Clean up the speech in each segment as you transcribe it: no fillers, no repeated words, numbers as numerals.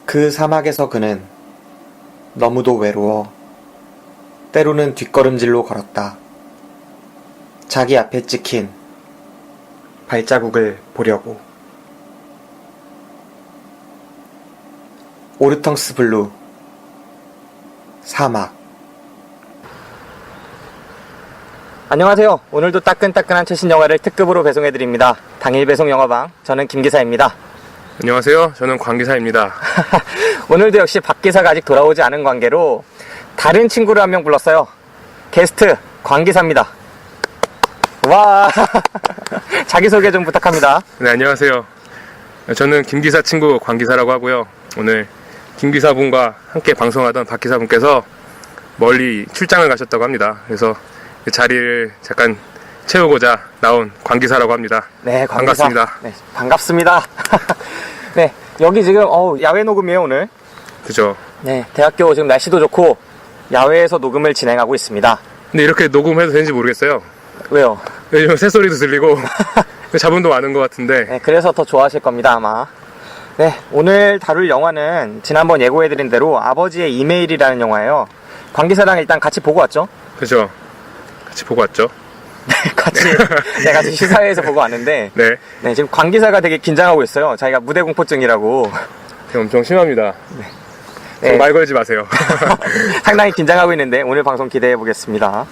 그 사막에서 그는 너무도 외로워 때로는 뒷걸음질로 걸었다. 자기 앞에 찍힌 발자국을 보려고. 오르텅스 블루 사막. 안녕하세요. 오늘도 따끈따끈한 최신 영화를 특급으로 배송해드립니다. 당일 배송 영화방, 저는 김기사입니다. 안녕하세요. 저는 광기사입니다. 오늘도 역시 박기사가 아직 돌아오지 않은 관계로 다른 친구를 한 명 불렀어요. 게스트 광기사입니다. 와. 자기소개 좀 부탁합니다. 네, 안녕하세요. 저는 김기사 친구 광기사라고 하고요. 오늘 김기사분과 함께 방송하던 박기사분께서 멀리 출장을 가셨다고 합니다. 그래서 그 자리를 잠깐 채우고자 나온 광기사라고 합니다. 네, 광기사. 반갑습니다. 네, 반갑습니다. 네, 여기 지금 야외 녹음이에요, 오늘. 그죠. 네, 대학교 지금 날씨도 좋고 야외에서 녹음을 진행하고 있습니다. 근데 이렇게 녹음해도 되는지 모르겠어요. 왜요? 요즘 새소리도 들리고 잡음도 많은 것 같은데. 네, 그래서 더 좋아하실 겁니다, 아마. 네, 오늘 다룰 영화는 지난번 예고해드린 대로 아버지의 이메일이라는 영화예요. 광기사랑 일단 같이 보고 왔죠? 그죠. 같이 보고 왔죠. 같이 시사회에서 보고 왔는데, 네. 네, 지금 광기사가 되게 긴장하고 있어요. 자기가 무대 공포증이라고. 엄청 심합니다. 네. 말 걸지 마세요. 상당히 긴장하고 있는데, 오늘 방송 기대해 보겠습니다.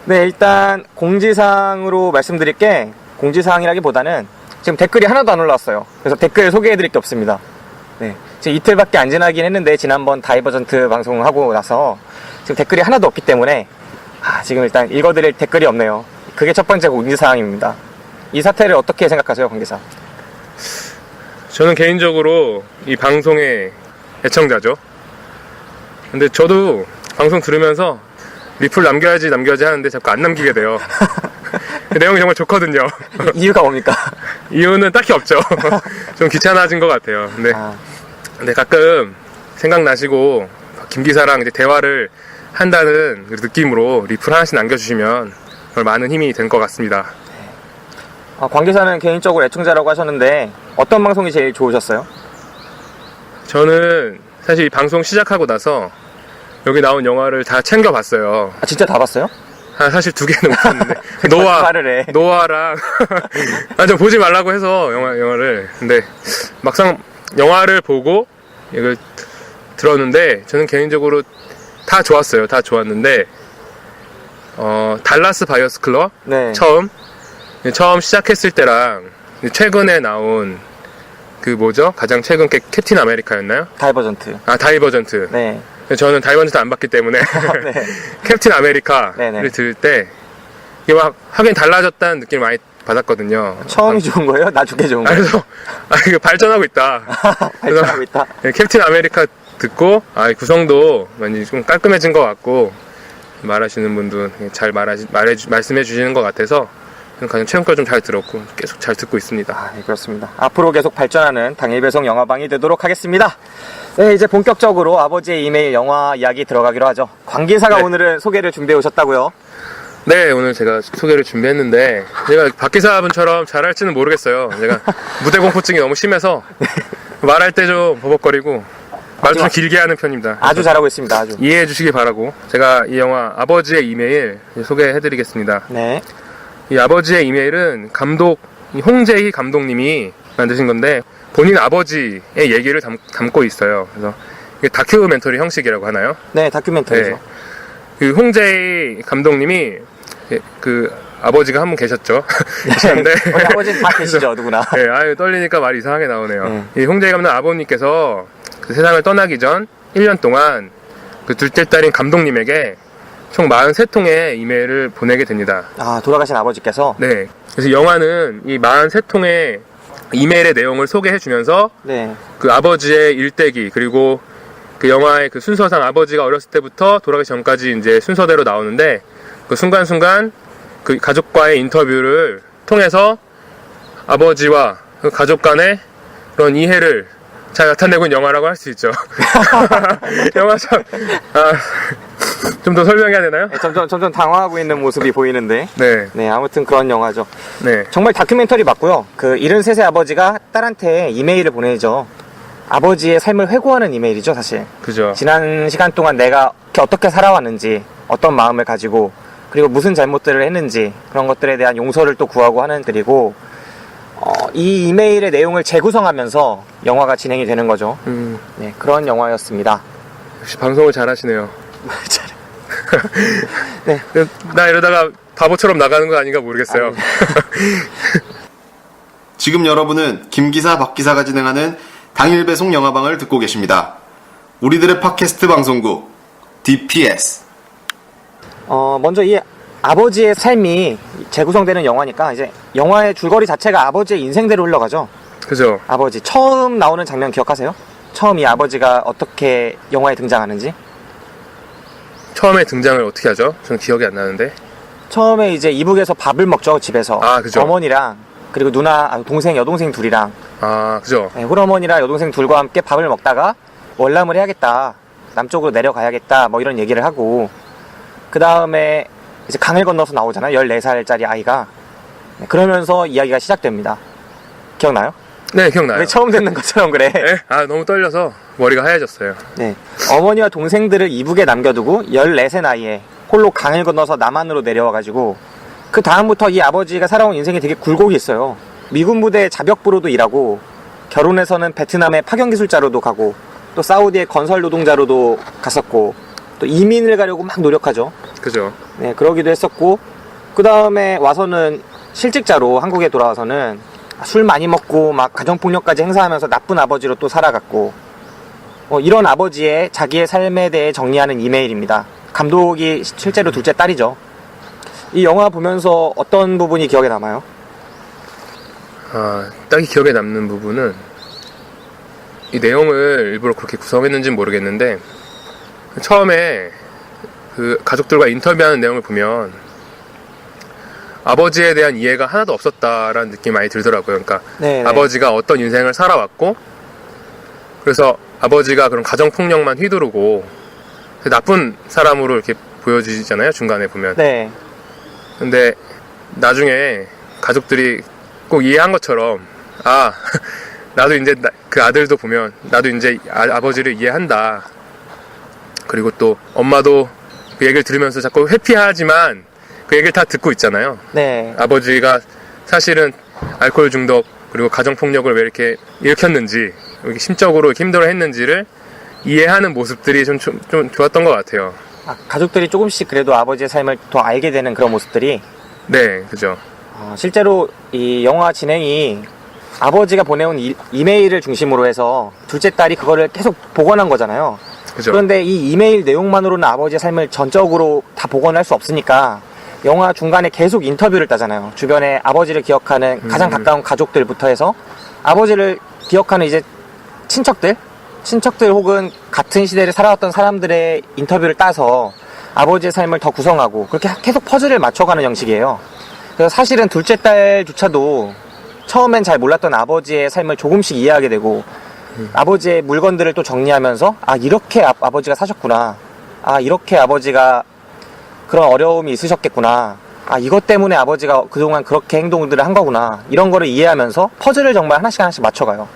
네, 일단 공지사항으로 말씀드릴 게, 공지사항이라기보다는 지금 댓글이 하나도 안 올라왔어요. 그래서 댓글 소개해드릴 게 없습니다. 네, 지금 이틀밖에 안 지나긴 했는데, 지난번 다이버전트 방송하고 나서 지금 댓글이 하나도 없기 때문에 지금 일단 읽어드릴 댓글이 없네요. 그게 첫 번째 공지사항입니다. 이 사태를 어떻게 생각하세요, 관계사? 저는 개인적으로 이 방송의 애청자죠. 근데 저도 방송 들으면서 리플 남겨야지 하는데 자꾸 안 남기게 돼요. 그 내용이 정말 좋거든요. 이유가 뭡니까? 이유는 딱히 없죠. 좀 귀찮아진 것 같아요. 근데 가끔 생각나시고 김기사랑 이제 대화를 한다는 느낌으로 리플 하나씩 남겨주시면 정말 많은 힘이 된 것 같습니다. 관계사는 개인적으로 애청자라고 하셨는데 어떤 방송이 제일 좋으셨어요? 저는 사실 이 방송 시작하고 나서 여기 나온 영화를 다 챙겨봤어요. 진짜 다 봤어요? 사실 2개는 못 봤는데 거짓말을 해. 노아랑 좀 보지 말라고 해서 영화를. 근데 막상 영화를 보고 이걸 들었는데 저는 개인적으로 다 좋았어요. 다 좋았는데 달라스 바이어스 클럽 네. 처음 시작했을 때랑 최근에 나온 그 뭐죠? 가장 최근 게 캡틴 아메리카였나요? 다이버전트. 다이버전트. 네. 저는 다이버전트 안 봤기 때문에 네. 캡틴 아메리카를 네네. 들을 때 이게 막 하긴 달라졌다는 느낌을 많이 받았거든요. 처음이 좋은 거예요? 나중에 좋은 거예요? 그래서 이거 발전하고 있다. 발전하고 있다. 캡틴 아메리카 듣고 구성도 많이 좀 깔끔해진 것 같고 말하시는 분도 잘 말씀해 주시는 것 같아서 가장 최근까지 좀 잘 들었고 계속 잘 듣고 있습니다. 네, 그렇습니다. 앞으로 계속 발전하는 당일 배송 영화방이 되도록 하겠습니다. 네, 이제 본격적으로 아버지의 이메일 영화 이야기 들어가기로 하죠. 광기사가 네. 오늘은 소개를 준비해 오셨다고요? 네, 오늘 제가 소개를 준비했는데 제가 박기사분처럼 잘할지는 모르겠어요. 제가 무대 공포증이 너무 심해서 말할 때 좀 버벅거리고 말도 좀 길게 하는 편입니다. 아주 잘하고 있습니다. 아주. 이해해 주시기 바라고 제가 이 영화 아버지의 이메일 소개해 드리겠습니다. 네. 이 아버지의 이메일은 홍재희 감독님이 만드신 건데 본인 아버지의 얘기를 담고 있어요. 그래서 이게 다큐멘터리 형식이라고 하나요? 네, 다큐멘터리죠. 네. 그 홍재희 감독님이 그 아버지가 한 분 계셨죠. 계셨는데 우리 아버지는 다 계시죠, 누구나. 네, 떨리니까 말이 이상하게 나오네요. 이 홍재희 감독 아버님께서 그 세상을 떠나기 전 1년 동안 그 둘째 딸인 감독님에게 총 43통의 이메일을 보내게 됩니다. 돌아가신 아버지께서? 네. 그래서 영화는 이 43통의 이메일의 내용을 소개해 주면서 네. 그 아버지의 일대기 그리고 그 영화의 그 순서상 아버지가 어렸을 때부터 돌아가기 전까지 이제 순서대로 나오는데 그 순간순간 그 가족과의 인터뷰를 통해서 아버지와 그 가족 간의 그런 이해를 잘 나타내고 있는 영화라고 할 수 있죠. 영화 참 좀 더 설명해야 되나요? 네, 점점 당황하고 있는 모습이 보이는데. 네. 네, 아무튼 그런 영화죠. 네. 정말 다큐멘터리 맞고요. 그 73세 아버지가 딸한테 이메일을 보내죠. 아버지의 삶을 회고하는 이메일이죠, 사실. 그죠. 지난 시간 동안 내가 어떻게 살아왔는지, 어떤 마음을 가지고, 그리고 무슨 잘못들을 했는지, 그런 것들에 대한 용서를 또 구하고 하는 글이고, 이 이메일의 내용을 재구성하면서 영화가 진행이 되는 거죠. 네, 그런 영화였습니다. 역시 방송을 잘하시네요. 네. 나 이러다가 바보처럼 나가는 거 아닌가 모르겠어요. 지금 여러분은 김기사 박기사가 진행하는 당일 배송 영화방을 듣고 계십니다. 우리들의 팟캐스트 방송국 DPS. 먼저 이 아버지의 삶이 재구성되는 영화니까 이제 영화의 줄거리 자체가 아버지의 인생대로 흘러가죠. 그죠. 아버지 처음 나오는 장면 기억하세요? 처음 이 아버지가 어떻게 영화에 등장하는지? 처음에 등장을 어떻게 하죠? 저는 기억이 안 나는데. 처음에 이제 이북에서 밥을 먹죠, 집에서. 아, 그죠. 어머니랑 그리고 여동생 둘이랑. 아, 그죠. 네, 홀어머니랑 여동생 둘과 함께 밥을 먹다가 월남을 해야겠다, 남쪽으로 내려가야겠다, 뭐 이런 얘기를 하고, 그 다음에 이제 강을 건너서 나오잖아요, 14살짜리 아이가. 네, 그러면서 이야기가 시작됩니다. 기억나요? 네, 기억나요. 왜 처음 듣는 것처럼 그래? 네? 아, 너무 떨려서 머리가 하얘졌어요. 네. 어머니와 동생들을 이북에 남겨두고 14세 나이에 홀로 강을 건너서 남한으로 내려와가지고, 그 다음부터 이 아버지가 살아온 인생이 되게 굴곡이 있어요. 미군 부대 자벽부로도 일하고, 결혼해서는 베트남의 파견기술자로도 가고, 또 사우디의 건설 노동자로도 갔었고, 또 이민을 가려고 막 노력하죠. 그죠. 네, 그러기도 했었고, 그 다음에 와서는 실직자로 한국에 돌아와서는 술 많이 먹고 막 가정폭력까지 행사하면서 나쁜 아버지로 또 살아갔고, 이런 아버지의 자기의 삶에 대해 정리하는 이메일입니다. 감독이 실제로 둘째 딸이죠. 이 영화 보면서 어떤 부분이 기억에 남아요? 딱히 기억에 남는 부분은 이 내용을 일부러 그렇게 구성했는지는 모르겠는데, 처음에 그 가족들과 인터뷰하는 내용을 보면 아버지에 대한 이해가 하나도 없었다라는 느낌이 많이 들더라고요. 그러니까 네네. 아버지가 어떤 인생을 살아왔고, 그래서 아버지가 그런 가정폭력만 휘두르고 나쁜 사람으로 이렇게 보여지잖아요, 중간에 보면. 네. 근데 나중에 가족들이 꼭 이해한 것처럼, 나도 이제 그 아들도 보면 나도 이제 아버지를 이해한다. 그리고 또 엄마도 그 얘기를 들으면서 자꾸 회피하지만 그 얘기를 다 듣고 있잖아요. 네. 아버지가 사실은 알코올 중독 그리고 가정폭력을 왜 이렇게 일으켰는지, 이렇게 심적으로 이렇게 힘들어했는지를 이해하는 모습들이 좀 좋았던 것 같아요. 가족들이 조금씩 그래도 아버지의 삶을 더 알게 되는 그런 모습들이. 네, 그죠. 실제로 이 영화 진행이 아버지가 보내온 이메일을 중심으로 해서 둘째 딸이 그거를 계속 복원한 거잖아요. 그죠. 그런데 이 이메일 내용만으로는 아버지의 삶을 전적으로 다 복원할 수 없으니까 영화 중간에 계속 인터뷰를 따잖아요. 주변에 아버지를 기억하는 가장 가까운 가족들부터 해서 아버지를 기억하는 이제 친척들 혹은 같은 시대를 살아왔던 사람들의 인터뷰를 따서 아버지의 삶을 더 구성하고, 그렇게 계속 퍼즐을 맞춰가는 형식이에요. 그래서 사실은 둘째 딸조차도 처음엔 잘 몰랐던 아버지의 삶을 조금씩 이해하게 되고, 아버지의 물건들을 또 정리하면서 이렇게 아버지가 사셨구나, 이렇게 아버지가 그런 어려움이 있으셨겠구나, 이것 때문에 아버지가 그동안 그렇게 행동들을 한 거구나, 이런 거를 이해하면서 퍼즐을 정말 하나씩 맞춰가요.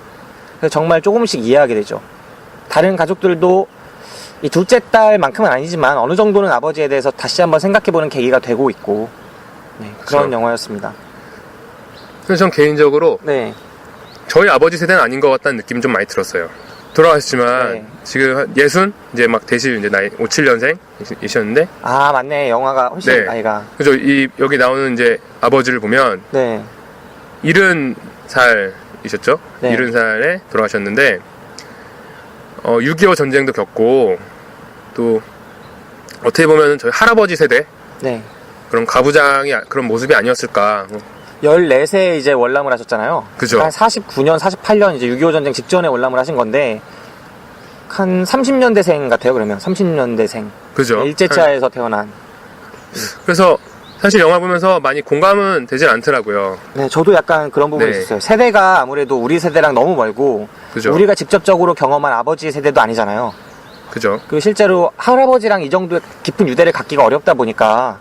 그래서 정말 조금씩 이해하게 되죠. 다른 가족들도 이 둘째 딸만큼은 아니지만 어느 정도는 아버지에 대해서 다시 한번 생각해보는 계기가 되고 있고, 네, 그런 그렇죠. 영화였습니다. 그래서 전 개인적으로 네. 저희 아버지 세대는 아닌 것 같다는 느낌이 좀 많이 들었어요. 돌아가셨지만 네. 지금 한 60 이제 막 대실 이제 나이 57년생이셨는데, 맞네. 영화가 훨씬 네. 나이가. 그죠. 여기 나오는 이제 아버지를 보면 네. 70살이셨죠? 네. 70살에 돌아가셨는데, 6.25 전쟁도 겪고, 또, 어떻게 보면 저희 할아버지 세대? 네. 그런 가부장이 그런 모습이 아니었을까. 14세에 이제 월남을 하셨잖아요. 그죠. 한 49년, 48년 이제 6.25 전쟁 직전에 월남을 하신 건데, 한 30년대생 같아요, 그러면. 30년대생. 그죠. 일제차에서 태어난. 그래서 사실 영화 보면서 많이 공감은 되질 않더라고요. 네, 저도 약간 그런 부분이 네. 있었어요. 세대가 아무래도 우리 세대랑 너무 멀고, 그죠. 우리가 직접적으로 경험한 아버지 세대도 아니잖아요. 그죠. 그리고 실제로 할아버지랑 이 정도의 깊은 유대를 갖기가 어렵다 보니까,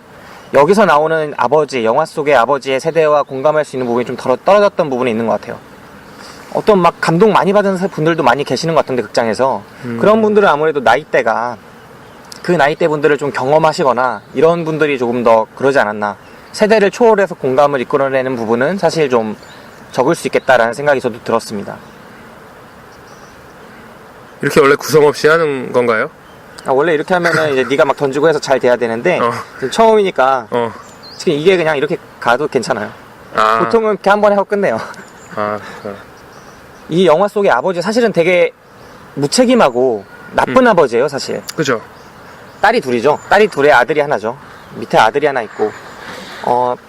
여기서 나오는 아버지, 영화 속의 아버지의 세대와 공감할 수 있는 부분이 좀 떨어졌던 부분이 있는 것 같아요. 어떤 막 감동 많이 받은 분들도 많이 계시는 것 같은데, 극장에서. 그런 분들은 아무래도 나이대가 그 나이대 분들을 좀 경험하시거나 이런 분들이 조금 더 그러지 않았나. 세대를 초월해서 공감을 이끌어내는 부분은 사실 좀 적을 수 있겠다라는 생각이 저도 들었습니다. 이렇게 원래 구성 없이 하는 건가요? 원래 이렇게 하면은 이제 네가 막 던지고 해서 잘 돼야 되는데 지금 처음이니까 지금 이게 그냥 이렇게 가도 괜찮아요. 보통은 이렇게 한 번에 하고 끝내요. 이 영화 속의 아버지 사실은 되게 무책임하고 나쁜 아버지예요, 사실. 그죠. 딸이 둘이죠. 딸이 둘에 아들이 하나죠. 밑에 아들이 하나 있고,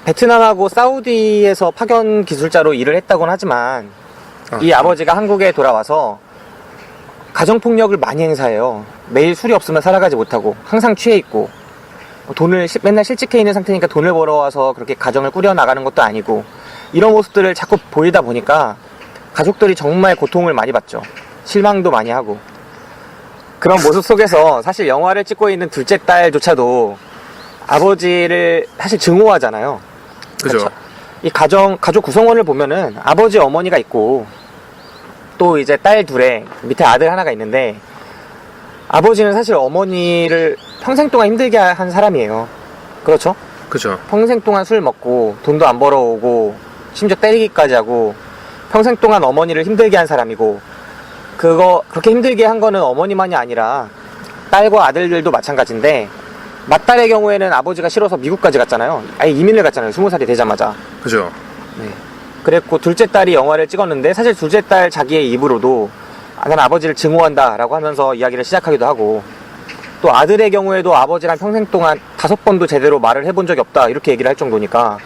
베트남하고 사우디에서 파견 기술자로 일을 했다고는 하지만, 이 아버지가 한국에 돌아와서 가정폭력을 많이 행사해요. 매일 술이 없으면 살아가지 못하고, 항상 취해 있고, 맨날 실직해 있는 상태니까 돈을 벌어와서 그렇게 가정을 꾸려나가는 것도 아니고, 이런 모습들을 자꾸 보이다 보니까 가족들이 정말 고통을 많이 받죠. 실망도 많이 하고. 그런 모습 속에서 사실 영화를 찍고 있는 둘째 딸조차도 아버지를 사실 증오하잖아요. 그죠. 이 가족 구성원을 보면은 아버지, 어머니가 있고 또 이제 딸 둘에 밑에 아들 하나가 있는데, 아버지는 사실 어머니를 평생 동안 힘들게 한 사람이에요. 그렇죠? 그죠. 평생 동안 술 먹고 돈도 안 벌어오고 심지어 때리기까지 하고 평생 동안 어머니를 힘들게 한 사람이고, 그렇게 힘들게 한 거는 어머니만이 아니라 딸과 아들들도 마찬가지인데, 맏딸의 경우에는 아버지가 싫어서 미국까지 갔잖아요. 아예 이민을 갔잖아요. 20살이 되자마자. 그죠. 네. 그랬고 둘째 딸이 영화를 찍었는데, 사실 둘째 딸 자기의 입으로도 난 아버지를 증오한다 라고 하면서 이야기를 시작하기도 하고, 또 아들의 경우에도 아버지랑 평생 동안 5번도 제대로 말을 해본 적이 없다 이렇게 얘기를 할 정도니까,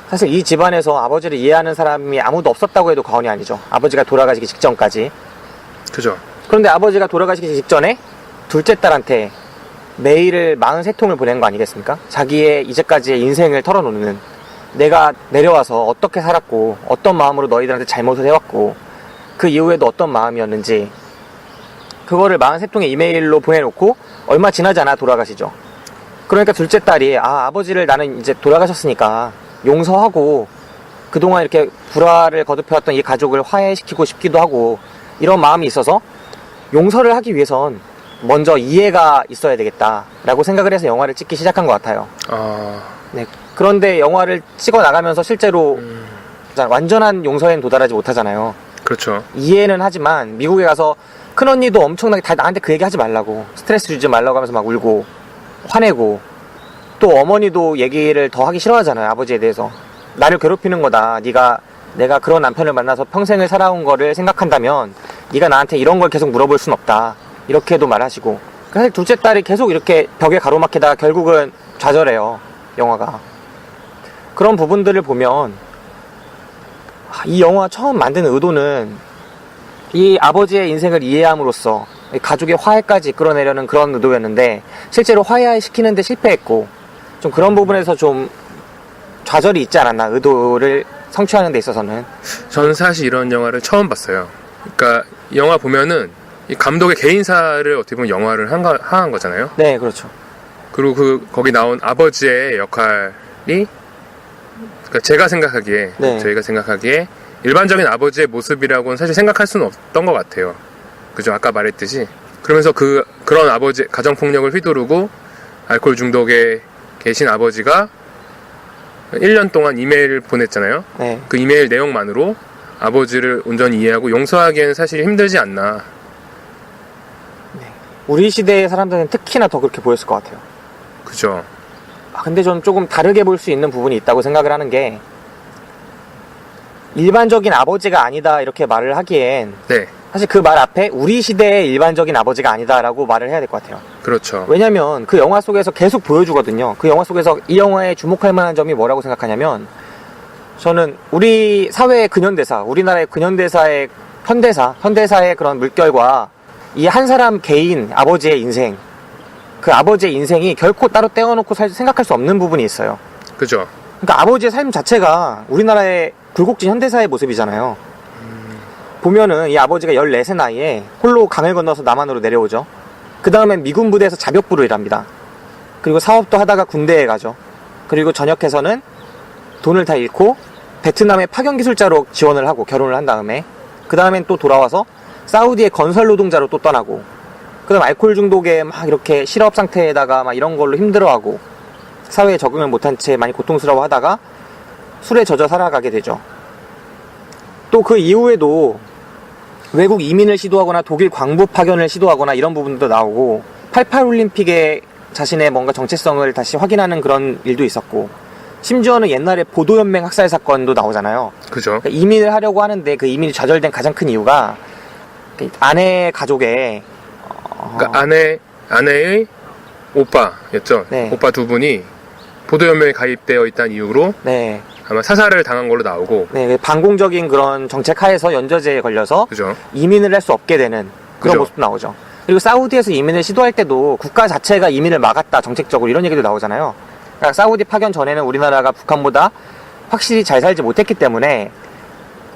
사실 이 집안에서 아버지를 이해하는 사람이 아무도 없었다고 해도 과언이 아니죠. 아버지가 돌아가시기 직전까지. 그죠. 그런데 아버지가 돌아가시기 직전에 둘째 딸한테 메일을 43통을 보낸 거 아니겠습니까? 자기의 이제까지의 인생을 털어놓는, 내가 내려와서 어떻게 살았고 어떤 마음으로 너희들한테 잘못을 해왔고 그 이후에도 어떤 마음이었는지, 그거를 43통의 이메일로 보내놓고 얼마 지나지 않아 돌아가시죠. 그러니까 둘째 딸이 아버지를 나는 이제 돌아가셨으니까 용서하고 그동안 이렇게 불화를 거듭해왔던 이 가족을 화해시키고 싶기도 하고, 이런 마음이 있어서 용서를 하기 위해선 먼저 이해가 있어야 되겠다라고 생각을 해서 영화를 찍기 시작한 것 같아요. 네. 그런데 영화를 찍어 나가면서 실제로 완전한 용서에는 도달하지 못하잖아요. 그렇죠. 이해는 하지만 미국에 가서 큰언니도 엄청나게 다 나한테 그 얘기 하지 말라고, 스트레스 주지 말라고 하면서 막 울고 화내고, 또 어머니도 얘기를 더 하기 싫어하잖아요. 아버지에 대해서. 나를 괴롭히는 거다. 내가 그런 남편을 만나서 평생을 살아온 거를 생각한다면 네가 나한테 이런 걸 계속 물어볼 순 없다. 이렇게도 말하시고. 사실 둘째 딸이 계속 이렇게 벽에 가로막히다가 결국은 좌절해요, 영화가. 그런 부분들을 보면 이 영화 처음 만든 의도는 이 아버지의 인생을 이해함으로써 가족의 화해까지 이끌어내려는 그런 의도였는데, 실제로 화해시키는데 실패했고, 좀 그런 부분에서 좀 좌절이 있지 않았나, 의도를 성취하는 데 있어서는. 저는 사실 이런 영화를 처음 봤어요. 그러니까 영화 보면은 이 감독의 개인사를 어떻게 보면 영화를 한 거잖아요. 네, 그렇죠. 그리고 거기 나온 아버지의 역할이, 그러니까 제가 생각하기에, 네. 저희가 생각하기에 일반적인 아버지의 모습이라고는 사실 생각할 수는 없던 것 같아요. 그죠? 아까 말했듯이. 그러면서 그런 아버지, 가정폭력을 휘두르고 알코올 중독에 계신 아버지가 1년 동안 이메일을 보냈잖아요. 네. 그 이메일 내용만으로 아버지를 온전히 이해하고 용서하기에는 사실 힘들지 않나. 우리 시대의 사람들은 특히나 더 그렇게 보였을 것 같아요. 그죠? 근데 저는 조금 다르게 볼 수 있는 부분이 있다고 생각을 하는 게, 일반적인 아버지가 아니다 이렇게 말을 하기엔 네. 사실 그 말 앞에 우리 시대의 일반적인 아버지가 아니다라고 말을 해야 될 것 같아요. 그렇죠. 왜냐면 그 영화 속에서 계속 보여주거든요. 그 영화 속에서 이 영화에 주목할 만한 점이 뭐라고 생각하냐면, 저는 우리 사회의 근현대사, 우리나라의 근현대사의 현대사의 그런 물결과 이 한 사람 개인 아버지의 인생, 그 아버지의 인생이 결코 따로 떼어놓고 생각할 수 없는 부분이 있어요. 그죠? 그러니까 아버지의 삶 자체가 우리나라의 굴곡진 현대사의 모습이잖아요. 보면은 이 아버지가 14세 나이에 홀로 강을 건너서 남한으로 내려오죠. 그 다음엔 미군 부대에서 자벽부로 일합니다. 그리고 사업도 하다가 군대에 가죠. 그리고 전역해서는 돈을 다 잃고 베트남의 파견 기술자로 지원을 하고 결혼을 한 다음에 그 다음엔 또 돌아와서 사우디의 건설 노동자로 또 떠나고, 그 다음 알코올 중독에 막 이렇게 실업 상태에다가 막 이런 걸로 힘들어하고, 사회에 적응을 못한 채 많이 고통스러워 하다가 술에 젖어 살아가게 되죠. 또 그 이후에도 외국 이민을 시도하거나 독일 광부 파견을 시도하거나 이런 부분도 나오고, 88 올림픽에 자신의 뭔가 정체성을 다시 확인하는 그런 일도 있었고, 심지어는 옛날에 보도연맹 학살 사건도 나오잖아요. 그죠. 그러니까 이민을 하려고 하는데 그 이민이 좌절된 가장 큰 이유가 아내 가족의 그러니까 아내의 오빠였죠. 네. 오빠 두 분이 보도연맹에 가입되어 있다는 이유로 네, 아마 사살을 당한 걸로 나오고. 네, 반공적인 그런 정책 하에서 연좌제에 걸려서 그죠. 이민을 할 수 없게 되는 그런 그죠. 모습도 나오죠. 그리고 사우디에서 이민을 시도할 때도 국가 자체가 이민을 막았다 정책적으로 이런 얘기도 나오잖아요. 그러니까 사우디 파견 전에는 우리나라가 북한보다 확실히 잘 살지 못했기 때문에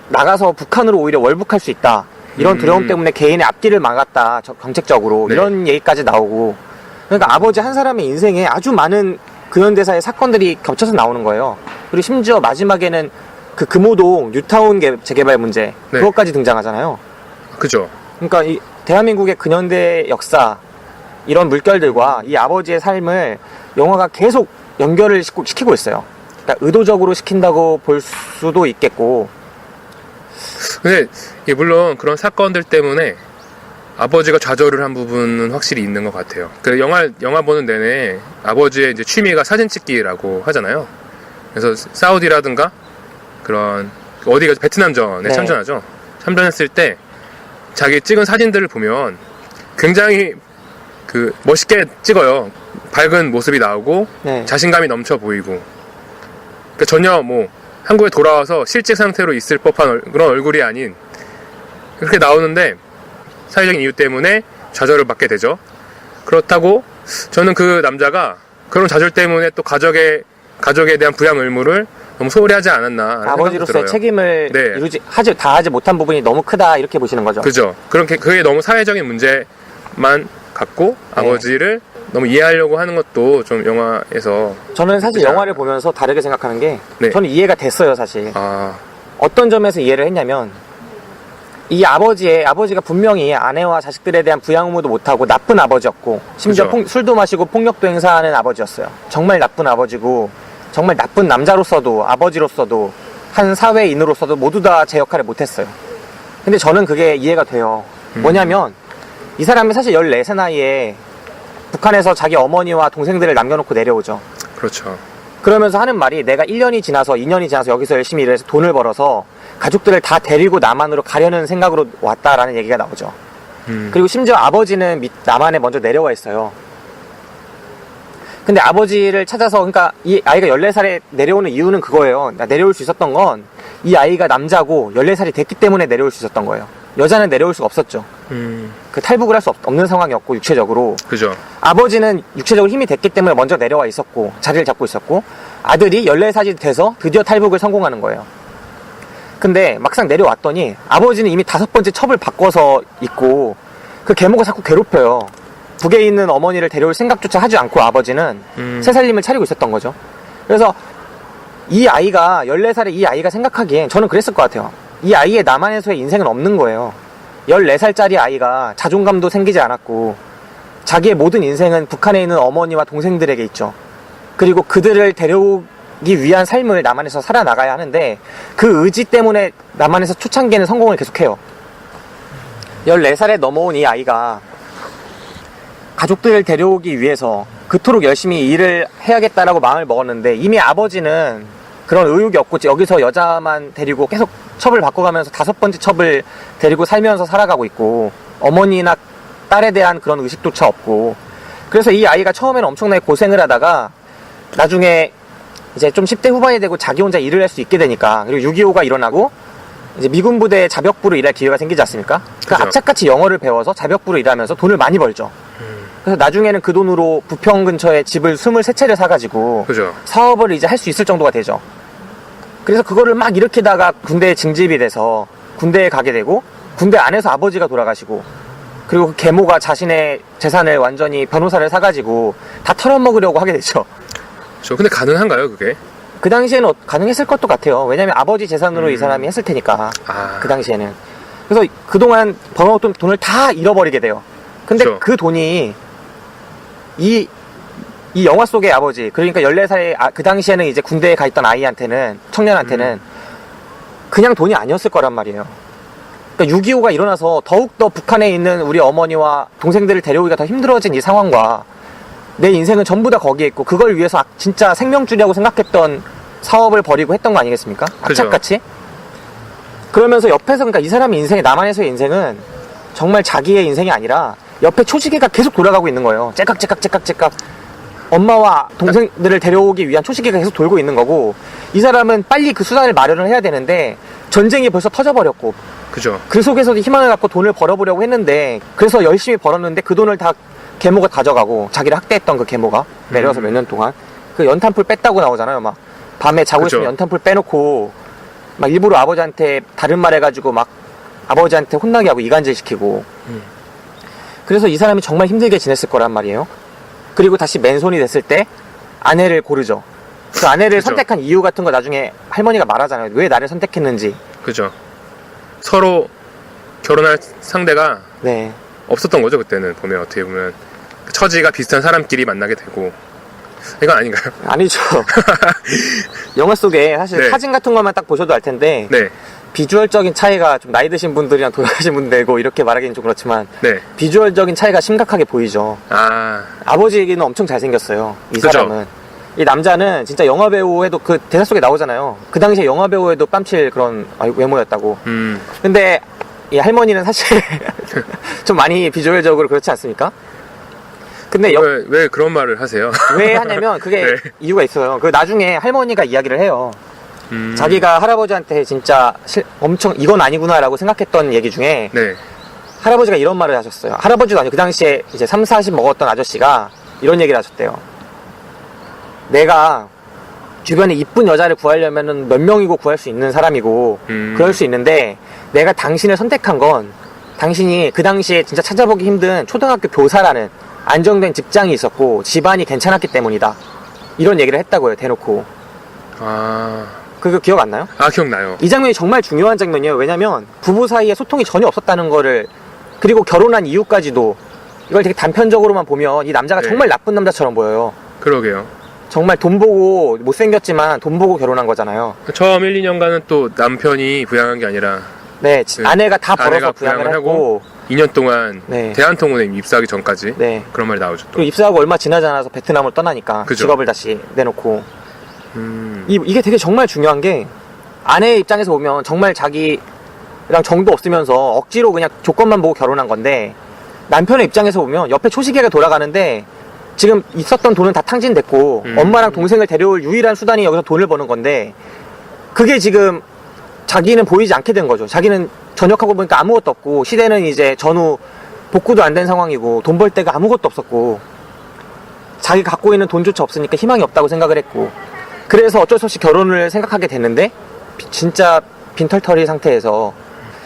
나가서 북한으로 오히려 월북할 수 있다 이런 두려움 때문에 개인의 앞길을 막았다 정책적으로 네. 이런 얘기까지 나오고, 그러니까 아버지 한 사람의 인생에 아주 많은 근현대사의 사건들이 겹쳐서 나오는 거예요. 그리고 심지어 마지막에는 그 금호동 뉴타운 재개발 문제 네. 그것까지 등장하잖아요. 그죠. 그러니까 이 대한민국의 근현대 역사 이런 물결들과 이 아버지의 삶을 영화가 계속 연결을 시키고 있어요. 그러니까 의도적으로 시킨다고 볼 수도 있겠고. 근데 이게 물론 그런 사건들 때문에 아버지가 좌절을 한 부분은 확실히 있는 것 같아요. 그 영화 보는 내내 아버지의 이제 취미가 사진 찍기라고 하잖아요. 그래서 사우디라든가 그런 어디가 베트남전에 네. 참전하죠. 참전했을 때 자기 찍은 사진들을 보면 굉장히 그 멋있게 찍어요. 밝은 모습이 나오고 네. 자신감이 넘쳐 보이고. 그러니까 전혀 뭐 한국에 돌아와서 실직 상태로 있을 법한 그런 얼굴이 아닌 그렇게 나오는데 사회적인 이유 때문에 좌절을 받게 되죠. 그렇다고 저는 그 남자가 그런 좌절 때문에 또 가족에 대한 부양 의무를 너무 소홀히 하지 않았나. 아버지로서의 책임을 네. 다 하지 못한 부분이 너무 크다 이렇게 보시는 거죠. 그죠. 그게 너무 사회적인 문제만 갖고 네. 아버지를 너무 이해하려고 하는 것도 좀 영화에서. 저는 사실 그죠. 영화를 보면서 다르게 생각하는 게 네. 저는 이해가 됐어요 사실. 아, 어떤 점에서 이해를 했냐면 이 아버지가 분명히 아내와 자식들에 대한 부양 의무도 못하고 나쁜 아버지였고, 심지어 그죠. 술도 마시고 폭력도 행사하는 아버지였어요. 정말 나쁜 아버지고, 정말 나쁜 남자로서도 아버지로서도 한 사회인으로서도 모두 다 제 역할을 못했어요. 근데 저는 그게 이해가 돼요. 뭐냐면 이 사람이 사실 14살 나이에 북한에서 자기 어머니와 동생들을 남겨놓고 내려오죠. 그렇죠. 그러면서 하는 말이 내가 1년이 지나서 2년이 지나서 여기서 열심히 일해서 돈을 벌어서 가족들을 다 데리고 남한으로 가려는 생각으로 왔다라는 얘기가 나오죠. 그리고 심지어 아버지는 남한에 먼저 내려와 있어요. 근데 아버지를 찾아서, 그러니까 이 아이가 14살에 내려오는 이유는 그거예요. 내려올 수 있었던 건 이 아이가 남자고 14살이 됐기 때문에 내려올 수 있었던 거예요. 여자는 내려올 수가 없었죠. 그 탈북을 할 수 없는 상황이었고, 육체적으로. 그죠. 아버지는 육체적으로 힘이 됐기 때문에 먼저 내려와 있었고 자리를 잡고 있었고, 아들이 14살이 돼서 드디어 탈북을 성공하는 거예요. 근데 막상 내려왔더니 아버지는 이미 5번째 첩을 바꿔서 있고 그 계모가 자꾸 괴롭혀요. 북에 있는 어머니를 데려올 생각조차 하지 않고 아버지는 새 살림을 차리고 있었던 거죠. 그래서 이 아이가 14살의 이 아이가 생각하기엔 저는 그랬을 것 같아요. 이 아이의 남한에서의 인생은 없는 거예요. 14살짜리 아이가 자존감도 생기지 않았고 자기의 모든 인생은 북한에 있는 어머니와 동생들에게 있죠. 그리고 그들을 데려오기 위한 삶을 남한에서 살아나가야 하는데 그 의지 때문에 남한에서 초창기에는 성공을 계속해요. 14살에 넘어온 이 아이가 가족들을 데려오기 위해서 그토록 열심히 일을 해야겠다라고 마음을 먹었는데 이미 아버지는 그런 의욕이 없고 여기서 여자만 데리고 계속 첩을 바꿔가면서 5번째 첩을 데리고 살면서 살아가고 있고 어머니나 딸에 대한 그런 의식조차 없고, 그래서 이 아이가 처음에는 엄청나게 고생을 하다가 나중에 이제 좀 10대 후반이 되고 자기 혼자 일을 할 수 있게 되니까, 그리고 6.25가 일어나고 이제 미군 부대에 자벽부로 일할 기회가 생기지 않습니까? 그 그죠. 악착같이 영어를 배워서 자벽부로 일하면서 돈을 많이 벌죠. 그래서 나중에는 그 돈으로 부평 근처에 집을 23채를 사가지고 그죠. 사업을 이제 할 수 있을 정도가 되죠. 그래서 그거를 막 일으키다가 군대에 징집이 돼서 군대에 가게 되고, 군대 안에서 아버지가 돌아가시고, 그리고 그 계모가 자신의 재산을 완전히 변호사를 사가지고 다 털어먹으려고 하게 되죠. 저 근데 가능한가요, 그게? 그 당시에는 가능했을 것도 같아요. 왜냐면 아버지 재산으로 이 사람이 했을 테니까. 아. 그 당시에는. 그래서 그동안 벌어놓던 돈을 다 잃어버리게 돼요. 근데 그쵸. 그 돈이 이 영화 속의 아버지, 그러니까 14살의 그 당시에는 이제 군대에 가 있던 아이한테는, 청년한테는 그냥 돈이 아니었을 거란 말이에요. 그러니까 6.25가 일어나서 더욱더 북한에 있는 우리 어머니와 동생들을 데려오기가 더 힘들어진 이 상황과 내 인생은 전부 다 거기에 있고 그걸 위해서 진짜 생명줄이라고 생각했던 사업을 벌이고 했던 거 아니겠습니까? 그죠. 악착같이. 그러면서 옆에서, 그러니까 이 사람의 인생이, 남한에서의 인생은 정말 자기의 인생이 아니라 옆에 초시계가 계속 돌아가고 있는 거예요. 째깍째깍 엄마와 동생들을 데려오기 위한 초시계가 계속 돌고 있는 거고, 이 사람은 빨리 그 수단을 마련을 해야 되는데 전쟁이 벌써 터져버렸고, 그죠. 그 속에서도 희망을 갖고 돈을 벌어보려고 했는데, 그래서 열심히 벌었는데 그 돈을 다 계모가 가져가고, 자기를 학대했던 그 계모가 내려와서 몇 년 동안 그 연탄불 뺐다고 나오잖아요. 막 밤에 자고 그죠. 있으면 연탄불 빼놓고 막 일부러 아버지한테 다른 말 해가지고 막 아버지한테 혼나게 하고 이간질 시키고. 그래서 이 사람이 정말 힘들게 지냈을 거란 말이에요. 그리고 다시 맨손이 됐을 때 아내를 고르죠. 그 아내를 그죠. 선택한 이유 같은 거 나중에 할머니가 말하잖아요. 왜 나를 선택했는지. 그죠. 서로 결혼할 상대가 네. 없었던 거죠, 그때는. 보면, 어떻게 보면. 처지가 비슷한 사람끼리 만나게 되고. 이건 아닌가요? 아니죠. 영화 속에 사실 네. 사진 같은 것만 딱 보셔도 알 텐데, 네. 비주얼적인 차이가 좀 나이 드신 분들이랑 돌아가신 분들고 이렇게 말하기는 좀 그렇지만, 네. 비주얼적인 차이가 심각하게 보이죠. 아, 아버지는 엄청 잘생겼어요. 이 그죠. 사람은. 이 남자는 진짜 영화배우에도 그 대사 속에 나오잖아요. 그 당시에 영화배우에도 뺨칠 그런 외모였다고. 근데 이 할머니는 사실 좀 많이 비주얼적으로 그렇지 않습니까? 근데 왜 그런 말을 하세요? 왜 하냐면 그게 네. 이유가 있어요. 그 나중에 할머니가 이야기를 해요. 자기가 할아버지한테 진짜 엄청 이건 아니구나라고 생각했던 얘기 중에, 네. 할아버지가 이런 말을 하셨어요. 할아버지도 아니고 그 당시에 이제 3, 40 먹었던 아저씨가 이런 얘기를 하셨대요. 내가 주변에 이쁜 여자를 구하려면 몇 명이고 구할 수 있는 사람이고 그럴 수 있는데, 내가 당신을 선택한 건 당신이 그 당시에 진짜 찾아보기 힘든 초등학교 교사라는 안정된 직장이 있었고 집안이 괜찮았기 때문이다. 이런 얘기를 했다고요, 대놓고. 아, 그거 기억 안 나요? 아, 기억나요. 이 장면이 정말 중요한 장면이에요. 왜냐면 부부 사이에 소통이 전혀 없었다는 거를, 그리고 결혼한 이유까지도 이걸 되게 단편적으로만 보면 이 남자가 네. 정말 나쁜 남자처럼 보여요. 그러게요. 정말 돈 보고, 못생겼지만 돈 보고 결혼한 거잖아요. 처음 1, 2년간은 또 남편이 부양한 게 아니라 네, 그 아내가 다 벌어서 아내가 부양을 부양을 하고, 2년 동안 네. 대한통운에 입사하기 전까지 네. 그런 말이 나오죠. 또. 그리고 입사하고 얼마 지나지 않아서 베트남을 떠나니까 그죠. 직업을 다시 내놓고. 음, 이게 되게 정말 중요한 게, 아내의 입장에서 보면 정말 자기랑 정도 없으면서 억지로 그냥 조건만 보고 결혼한 건데, 남편의 입장에서 보면 옆에 초시계가 돌아가는데 지금 있었던 돈은 다 탕진됐고 엄마랑 동생을 데려올 유일한 수단이 여기서 돈을 버는 건데, 그게 지금 자기는 보이지 않게 된 거죠. 자기는 전역하고 보니까 아무것도 없고, 시대는 이제 전후 복구도 안 된 상황이고 돈 벌 데가 아무것도 없었고, 자기가 갖고 있는 돈조차 없으니까 희망이 없다고 생각을 했고, 그래서 어쩔 수 없이 결혼을 생각하게 됐는데, 진짜 빈털터리 상태에서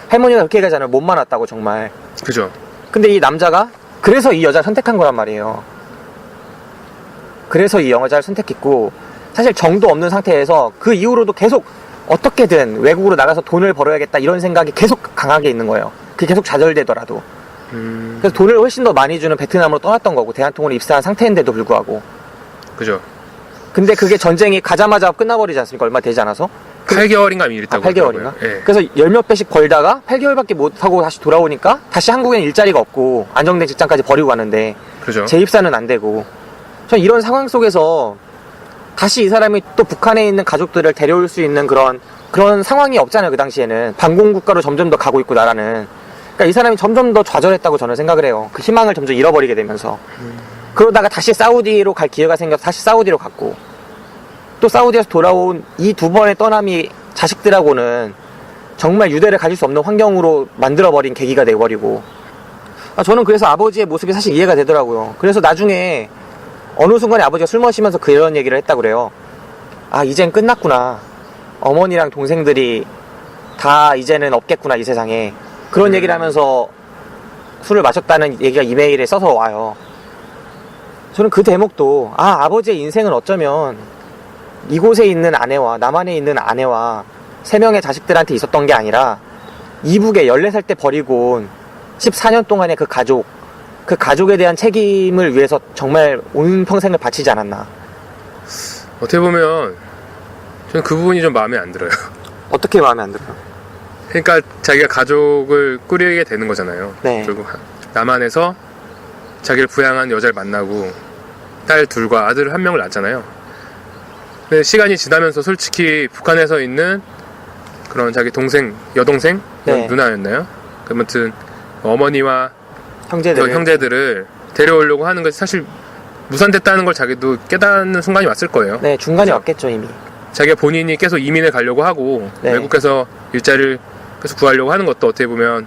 할머니가 그렇게 얘기하잖아요. 몸만 왔다고 정말. 그죠. 근데 이 남자가 그래서 이 여자를 선택한 거란 말이에요. 그래서 이 여자를 선택했고, 사실 정도 없는 상태에서 그 이후로도 계속 어떻게든 외국으로 나가서 돈을 벌어야겠다 이런 생각이 계속 강하게 있는 거예요. 그게 계속 좌절되더라도. 그래서 돈을 훨씬 더 많이 주는 베트남으로 떠났던 거고, 대한통운에 입사한 상태인데도 불구하고. 그죠. 근데 그게 전쟁이 가자마자 끝나버리지 않습니까? 얼마 되지 않아서. 8개월인가 이랬다고 8개월인가? 하더라고요. 예. 그래서 열 몇 배씩 벌다가 8개월밖에 못하고 다시 돌아오니까 다시 한국엔 일자리가 없고 안정된 직장까지 버리고 가는데 그죠. 재입사는 안 되고. 전 이런 상황 속에서 다시 이 사람이 또 북한에 있는 가족들을 데려올 수 있는 그런 상황이 없잖아요. 그 당시에는 반공국가로 점점 더 가고 있고, 나라는. 그러니까 이 사람이 점점 더 좌절했다고 저는 생각을 해요. 그 희망을 점점 잃어버리게 되면서. 그러다가 다시 사우디로 갈 기회가 생겨서 다시 사우디로 갔고, 또 사우디에서 돌아온 이 두 번의 떠남이 자식들하고는 정말 유대를 가질 수 없는 환경으로 만들어버린 계기가 돼버리고. 저는 그래서 아버지의 모습이 사실 이해가 되더라고요. 그래서 나중에 어느 순간에 아버지가 술 마시면서 그런 얘기를 했다고 그래요. 아, 이젠 끝났구나. 어머니랑 동생들이 다 이제는 없겠구나, 이 세상에. 그런 얘기를 하면서 술을 마셨다는 얘기가 이메일에 써서 와요. 저는 그 대목도, 아버지의 인생은 어쩌면 이곳에 있는 아내와 남한에 있는 아내와 3명의 자식들한테 있었던 게 아니라 이북에 14살 때 버리고 온 14년 동안의 그 가족에 대한 책임을 위해서 정말 온 평생을 바치지 않았나. 어떻게 보면 저는 그 부분이 좀 마음에 안 들어요. 어떻게 마음에 안 들어요? 그러니까 자기가 가족을 꾸리게 되는 거잖아요. 네. 결국 남한에서 자기를 부양한 여자를 만나고 딸 둘과 아들 한 명을 낳잖아요. 근데 시간이 지나면서 솔직히 북한에서 있는 그런 자기 동생, 여동생, 네. 누나였나요? 아무튼 어머니와 형제들을. 데려오려고 하는 것이 사실 무산됐다는 걸 자기도 깨닫는 순간이 왔을 거예요. 네, 중간에 그죠? 왔겠죠, 이미. 자기가 본인이 계속 이민을 가려고 하고 네. 외국에서 일자리를 계속 구하려고 하는 것도 어떻게 보면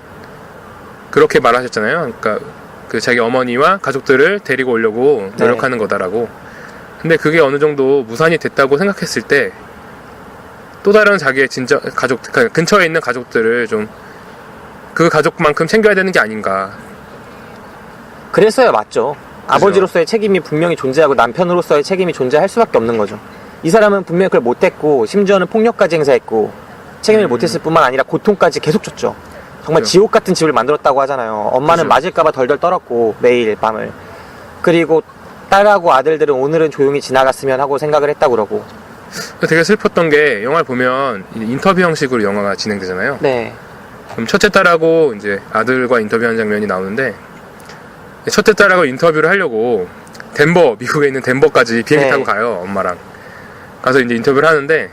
그렇게 말하셨잖아요. 그러니까 그 자기 어머니와 가족들을 데리고 오려고 노력하는 거다라고. 근데 그게 어느 정도 무산이 됐다고 생각했을 때 또 다른 자기의 진짜 가족, 그러니까 근처에 있는 가족들을 좀 그 가족만큼 챙겨야 되는 게 아닌가. 그랬어야 맞죠. 아버지로서의 책임이 분명히 존재하고 남편으로서의 책임이 존재할 수밖에 없는 거죠. 이 사람은 분명히 그걸 못했고 심지어는 폭력까지 행사했고 책임을 못했을 뿐만 아니라 고통까지 계속 줬죠. 정말 그죠. 지옥 같은 집을 만들었다고 하잖아요. 엄마는 그죠. 맞을까봐 덜덜 떨었고 매일 밤을. 그리고 딸하고 아들들은 오늘은 조용히 지나갔으면 하고 생각을 했다고 그러고. 되게 슬펐던 게 영화를 보면 인터뷰 형식으로 영화가 진행되잖아요. 네. 그럼 첫째 딸하고 이제 아들과 인터뷰하는 장면이 나오는데 첫째 딸하고 인터뷰를 하려고 미국에 있는 덴버까지 비행기 네. 타고 가요. 엄마랑 가서 이제 인터뷰를 하는데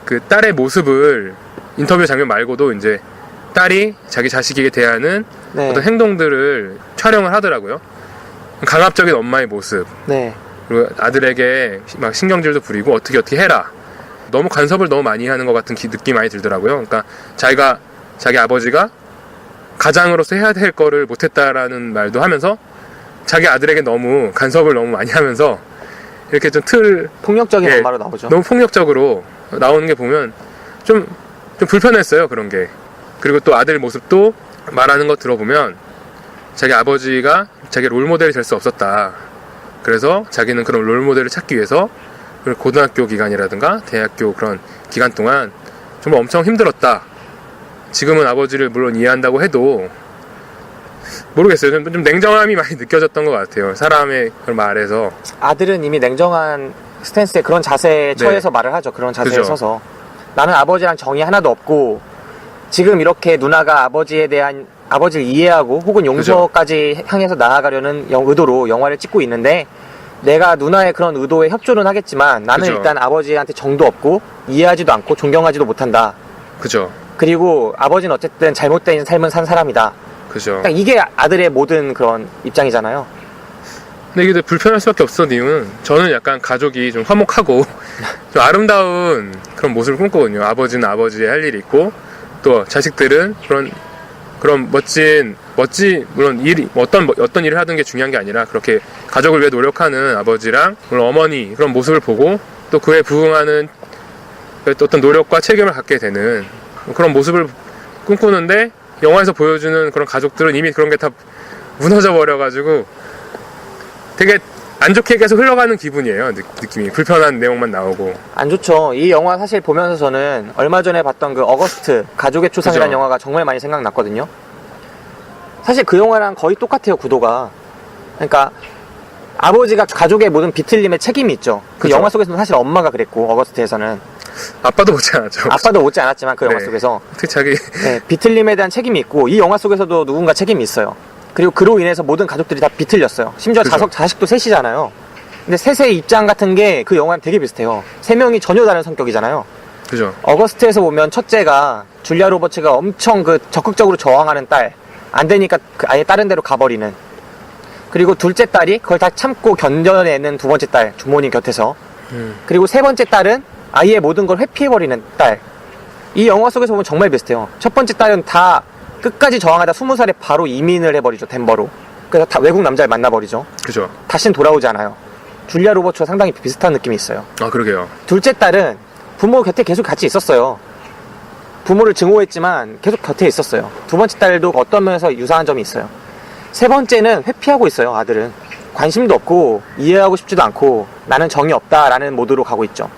그 딸의 모습을 인터뷰 장면 말고도 이제 딸이 자기 자식에게 대하는 네. 어떤 행동들을 촬영을 하더라고요. 강압적인 엄마의 모습, 네. 그리고 아들에게 막 신경질도 부리고 어떻게 해라. 너무 간섭을 너무 많이 하는 것 같은 느낌이 많이 들더라고요. 그러니까 자기 아버지가 가장으로서 해야 될 거를 못했다라는 말도 하면서 자기 아들에게 너무 간섭을 너무 많이 하면서 이렇게 좀 폭력적인 예, 엄마로 나오죠. 너무 폭력적으로 나오는 게 보면 좀 불편했어요. 그런 게. 그리고 또 아들 모습도 말하는 거 들어보면 자기 아버지가 자기 롤모델이 될 수 없었다. 그래서 자기는 그런 롤모델을 찾기 위해서 고등학교 기간이라든가 대학교 그런 기간 동안 정말 엄청 힘들었다. 지금은 아버지를 물론 이해한다고 해도 모르겠어요. 좀 냉정함이 많이 느껴졌던 것 같아요. 사람의 그런 말에서. 아들은 이미 냉정한 스탠스에 그런 자세에 처해서 말을 하죠. 그런 자세에 그죠. 서서. 나는 아버지랑 정이 하나도 없고 지금 이렇게 누나가 아버지를 이해하고 혹은 용서까지 향해서 나아가려는 의도로 영화를 찍고 있는데 내가 누나의 그런 의도에 협조는 하겠지만 나는 그죠. 일단 아버지한테 정도 없고 이해하지도 않고 존경하지도 못한다. 그죠. 그리고 아버지는 어쨌든 잘못된 삶을 산 사람이다. 그죠. 딱 이게 아들의 모든 그런 입장이잖아요. 근데 이게 불편할 수밖에 없었던 이유는 저는 약간 가족이 좀 화목하고 좀 아름다운 그런 모습을 꿈꾸거든요. 아버지는 아버지의 할 일이 있고 또 자식들은 그런 멋진 물론 어떤 일을 하든 게 중요한 게 아니라 그렇게 가족을 위해 노력하는 아버지랑 물론 어머니 그런 모습을 보고 또 그에 부응하는 어떤 노력과 책임을 갖게 되는 그런 모습을 꿈꾸는데 영화에서 보여주는 그런 가족들은 이미 그런 게 다 무너져 버려가지고 되게 안 좋게 계속 흘러가는 기분이에요. 느낌이 불편한 내용만 나오고. 안 좋죠. 이 영화 사실 보면서 저는 얼마 전에 봤던 그 어거스트 가족의 초상이라는 그죠. 영화가 정말 많이 생각났거든요. 사실 그 영화랑 거의 똑같아요. 구도가. 그러니까 아버지가 가족의 모든 비틀림에 책임이 있죠. 그 그죠. 영화 속에서는 사실 엄마가 그랬고 어거스트에서는 아빠도 못지 않았죠. 아빠도 못지 않았지만 그 영화 네. 속에서 특히 자기 네, 비틀림에 대한 책임이 있고 이 영화 속에서도 누군가 책임이 있어요. 그리고 그로 인해서 모든 가족들이 다 비틀렸어요. 심지어 그죠. 자식도 셋이잖아요. 근데 셋의 입장 같은 게 그 영화랑 되게 비슷해요. 세 명이 전혀 다른 성격이잖아요. 그죠. 어거스트에서 보면 첫째가 줄리아 로버츠가 엄청 적극적으로 저항하는 딸, 안 되니까 아예 다른 데로 가버리는. 그리고 둘째 딸이 그걸 다 참고 견뎌내는 두 번째 딸, 부모님 곁에서. 그리고 세 번째 딸은 아예 모든 걸 회피해버리는 딸. 이 영화 속에서 보면 정말 비슷해요. 첫 번째 딸은 다 끝까지 저항하다 20살에 바로 이민을 해버리죠, 덴버로. 그래서 다 외국 남자를 만나버리죠. 그죠. 다시는 돌아오지 않아요. 줄리아 로버츠와 상당히 비슷한 느낌이 있어요. 아, 그러게요. 둘째 딸은 부모 곁에 계속 같이 있었어요. 부모를 증오했지만 계속 곁에 있었어요. 두 번째 딸도 어떤 면에서 유사한 점이 있어요. 세 번째는 회피하고 있어요. 아들은 관심도 없고 이해하고 싶지도 않고 나는 정이 없다라는 모드로 가고 있죠.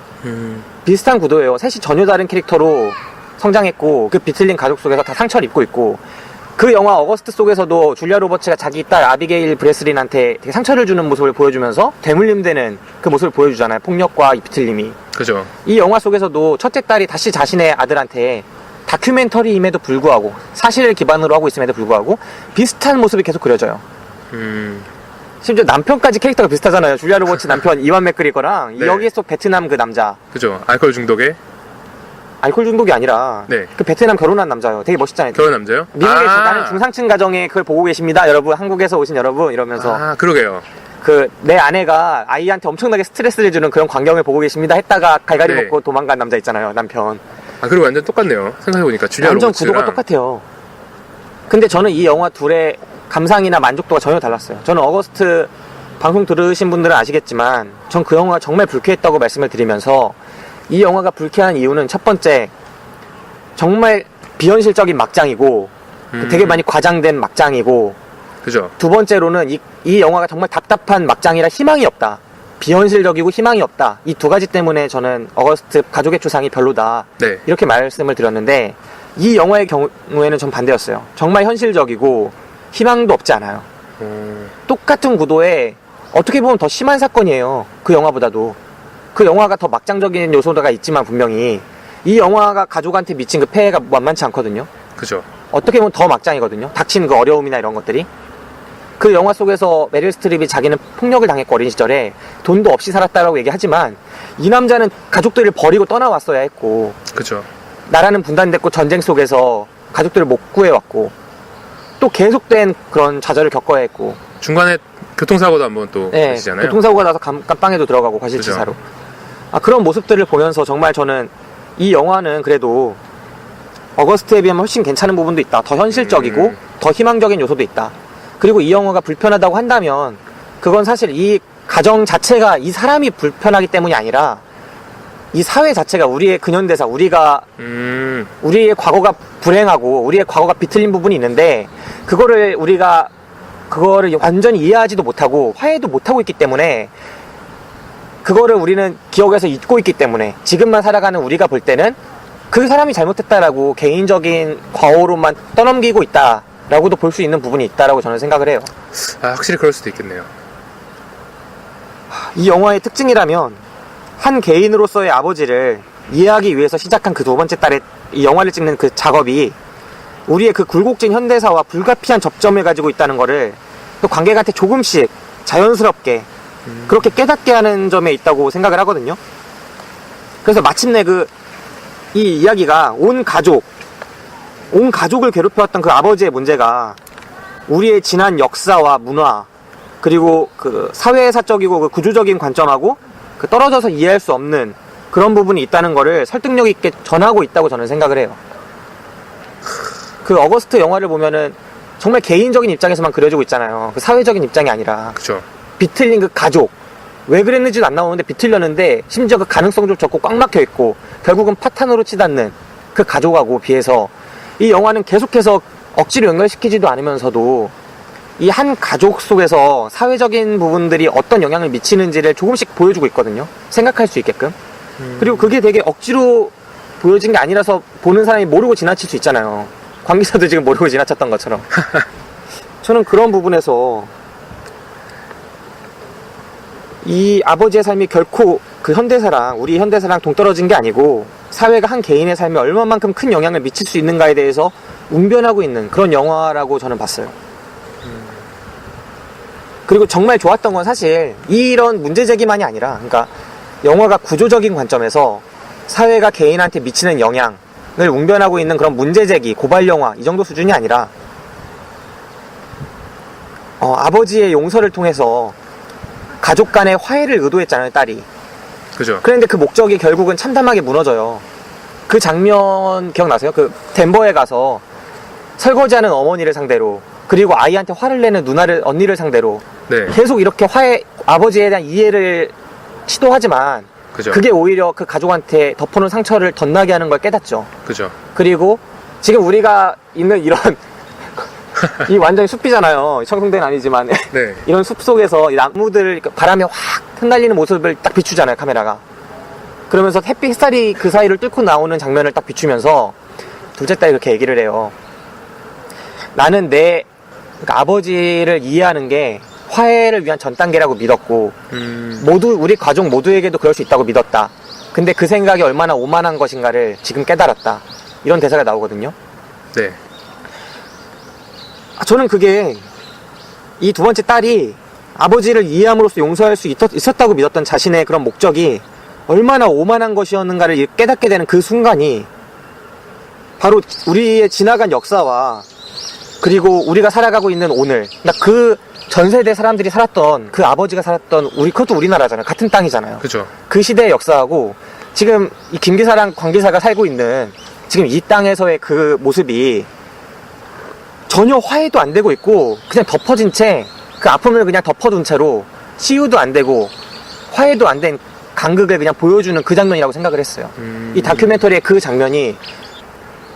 비슷한 구도예요. 셋이 전혀 다른 캐릭터로 성장했고 그 비틀린 가족 속에서 다 상처를 입고 있고 그 영화 어거스트 속에서도 줄리아 로버츠가 자기 딸 아비게일 브레슬린한테 되게 상처를 주는 모습을 보여주면서 되물림되는 그 모습을 보여주잖아요. 폭력과 이 비틀림이. 그죠. 이 영화 속에서도 첫째 딸이 다시 자신의 아들한테 다큐멘터리임에도 불구하고 사실을 기반으로 하고 있음에도 불구하고 비슷한 모습이 계속 그려져요. 심지어 남편까지 캐릭터가 비슷하잖아요. 줄리아 로버츠 남편 이완 맥그리거랑 네. 여기에서 베트남 그 남자 그죠. 알코올 중독에 알코올 중독이 아니라 네. 그 베트남 결혼한 남자요. 되게 멋있잖아요. 결혼 남자요? 미국에 나는 중상층 가정에 그걸 보고 계십니다. 여러분 한국에서 오신 여러분 이러면서 아, 그러게요. 그 내 아내가 아이한테 엄청나게 스트레스를 주는 그런 광경을 보고 계십니다 했다가 갈갈이 네. 먹고 도망간 남자 있잖아요. 남편. 아, 그리고 완전 똑같네요. 생각해보니까 줄리아 완전 로버츠랑 구도가 똑같아요. 근데 저는 이 영화 둘의 감상이나 만족도가 전혀 달랐어요. 저는 어거스트 방송 들으신 분들은 아시겠지만 전 그 영화가 정말 불쾌했다고 말씀을 드리면서 이 영화가 불쾌한 이유는 첫 번째 정말 비현실적인 막장이고 되게 많이 과장된 막장이고 그죠. 두 번째로는 이 영화가 정말 답답한 막장이라 희망이 없다. 비현실적이고 희망이 없다. 이 두 가지 때문에 저는 어거스트 가족의 초상이 별로다. 네. 이렇게 말씀을 드렸는데 이 영화의 경우에는 전 반대였어요. 정말 현실적이고 희망도 없지 않아요. 똑같은 구도에 어떻게 보면 더 심한 사건이에요. 그 영화보다도. 그 영화가 더 막장적인 요소가 있지만 분명히 이 영화가 가족한테 미친 그 폐해가 만만치 않거든요. 그죠. 어떻게 보면 더 막장이거든요. 닥친 그 어려움이나 이런 것들이. 그 영화 속에서 메릴 스트립이 자기는 폭력을 당했고 어린 시절에 돈도 없이 살았다라고 얘기하지만 이 남자는 가족들을 버리고 떠나왔어야 했고 그죠. 나라는 분단됐고 전쟁 속에서 가족들을 못 구해왔고 또 계속된 그런 좌절을 겪어야 했고 중간에 교통사고도 한번 또 네, 계시잖아요. 교통사고가 나서 감방에도 들어가고 과실치사로 그런 모습들을 보면서 정말 저는 이 영화는 그래도 어거스트에 비하면 훨씬 괜찮은 부분도 있다. 더 현실적이고 더 희망적인 요소도 있다. 그리고 이 영화가 불편하다고 한다면 그건 사실 이 가정 자체가 이 사람이 불편하기 때문이 아니라 이 사회 자체가 우리의 근현대사 우리의 과거가 불행하고 우리의 과거가 비틀린 부분이 있는데 그거를 완전히 이해하지도 못하고 화해도 못하고 있기 때문에 그거를 우리는 기억에서 잊고 있기 때문에 지금만 살아가는 우리가 볼 때는 그 사람이 잘못했다라고 개인적인 과오로만 떠넘기고 있다라고도 볼 수 있는 부분이 있다라고 저는 생각을 해요. 아, 확실히 그럴 수도 있겠네요. 이 영화의 특징이라면 한 개인으로서의 아버지를 이해하기 위해서 시작한 그 두 번째 딸의 이 영화를 찍는 그 작업이 우리의 그 굴곡진 현대사와 불가피한 접점을 가지고 있다는 거를 또 관객한테 조금씩 자연스럽게 그렇게 깨닫게 하는 점에 있다고 생각을 하거든요. 그래서 마침내 이 이야기가 온 가족을 괴롭혀왔던 그 아버지의 문제가 우리의 지난 역사와 문화 그리고 그 사회사적이고 그 구조적인 관점하고 그 떨어져서 이해할 수 없는 그런 부분이 있다는 거를 설득력 있게 전하고 있다고 저는 생각을 해요. 그 어거스트 영화를 보면은 정말 개인적인 입장에서만 그려지고 있잖아요. 그 사회적인 입장이 아니라 그죠. 비틀린 그 가족 왜 그랬는지도 안 나오는데 비틀렸는데 심지어 그 가능성도 적고 꽉 막혀 있고 결국은 파탄으로 치닫는 그 가족하고 비해서 이 영화는 계속해서 억지로 연결시키지도 않으면서도 이 한 가족 속에서 사회적인 부분들이 어떤 영향을 미치는지를 조금씩 보여주고 있거든요. 생각할 수 있게끔. 그리고 그게 되게 억지로 보여진 게 아니라서 보는 사람이 모르고 지나칠 수 있잖아요. 관계자도 지금 모르고 지나쳤던 것처럼. 저는 그런 부분에서 이 아버지의 삶이 결코 그 우리 현대사랑 동떨어진 게 아니고 사회가 한 개인의 삶에 얼마만큼 큰 영향을 미칠 수 있는가에 대해서 웅변하고 있는 그런 영화라고 저는 봤어요. 그리고 정말 좋았던 건 사실 이런 문제제기만이 아니라 그러니까 영화가 구조적인 관점에서 사회가 개인한테 미치는 영향을 웅변하고 있는 그런 문제제기, 고발영화 이 정도 수준이 아니라 아버지의 용서를 통해서 가족 간의 화해를 의도했잖아요, 딸이. 그죠. 그런데 그 목적이 결국은 참담하게 무너져요. 그 장면 기억나세요? 그 덴버에 가서 설거지하는 어머니를 상대로 그리고 아이한테 화를 내는 언니를 상대로 네. 계속 이렇게 아버지에 대한 이해를 시도하지만 그죠. 그게 오히려 그 가족한테 덮어놓은 상처를 덧나게 하는 걸 깨닫죠. 그죠. 그리고 지금 우리가 있는 이런 이 완전히 숲이잖아요. 청송대는 아니지만 네. 이런 숲 속에서 이 나무들 바람에 확 흩날리는 모습을 딱 비추잖아요, 카메라가. 그러면서 햇살이 그 사이를 뚫고 나오는 장면을 딱 비추면서 둘째 딸이 그렇게 얘기를 해요. 나는 그러니까 아버지를 이해하는 게 화해를 위한 전 단계라고 믿었고 우리 가족 모두에게도 그럴 수 있다고 믿었다. 근데 그 생각이 얼마나 오만한 것인가를 지금 깨달았다. 이런 대사가 나오거든요. 네. 저는 그게 이 두 번째 딸이 아버지를 이해함으로써 용서할 수 있었다고 믿었던 자신의 그런 목적이 얼마나 오만한 것이었는가를 깨닫게 되는 그 순간이 바로 우리의 지나간 역사와 그리고 우리가 살아가고 있는 오늘, 그러니까 그 전 세대 사람들이 살았던 그 아버지가 살았던 그것도 우리나라잖아요. 같은 땅이잖아요. 그죠. 그 시대의 역사하고 지금 이 김기사랑 광기사가 살고 있는 지금 이 땅에서의 그 모습이 전혀 화해도 안 되고 있고 그냥 덮어진 채 그 아픔을 그냥 덮어둔 채로 치유도 안 되고 화해도 안 된 간극을 그냥 보여주는 그 장면이라고 생각을 했어요. 이 다큐멘터리의 그 장면이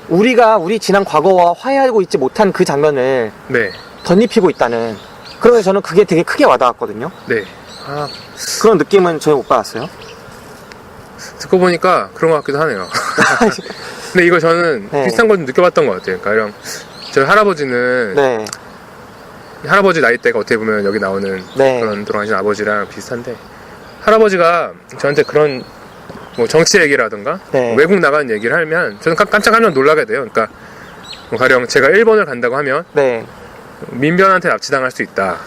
우리 지난 과거와 화해하고 있지 못한 그 장면을 네. 덧입히고 있다는, 그래서 저는 그게 되게 크게 와닿았거든요. 네. 아, 그런 느낌은 전혀 못 받았어요. 듣고 보니까 그런 것 같기도 하네요. 근데 이거 저는 네. 비슷한 걸 좀 느껴봤던 것 같아요. 그러니까 이런 저희 할아버지는 네. 할아버지 나이대가 어떻게 보면 여기 나오는 네. 그런 돌아가신 아버지랑 비슷한데, 할아버지가 저한테 그런 뭐 정치 얘기라든가 네. 외국 나가는 얘기를 하면 저는 깜짝 놀라게 돼요. 그러니까 뭐 가령 제가 일본을 간다고 하면 네. 민변한테 납치당할 수 있다.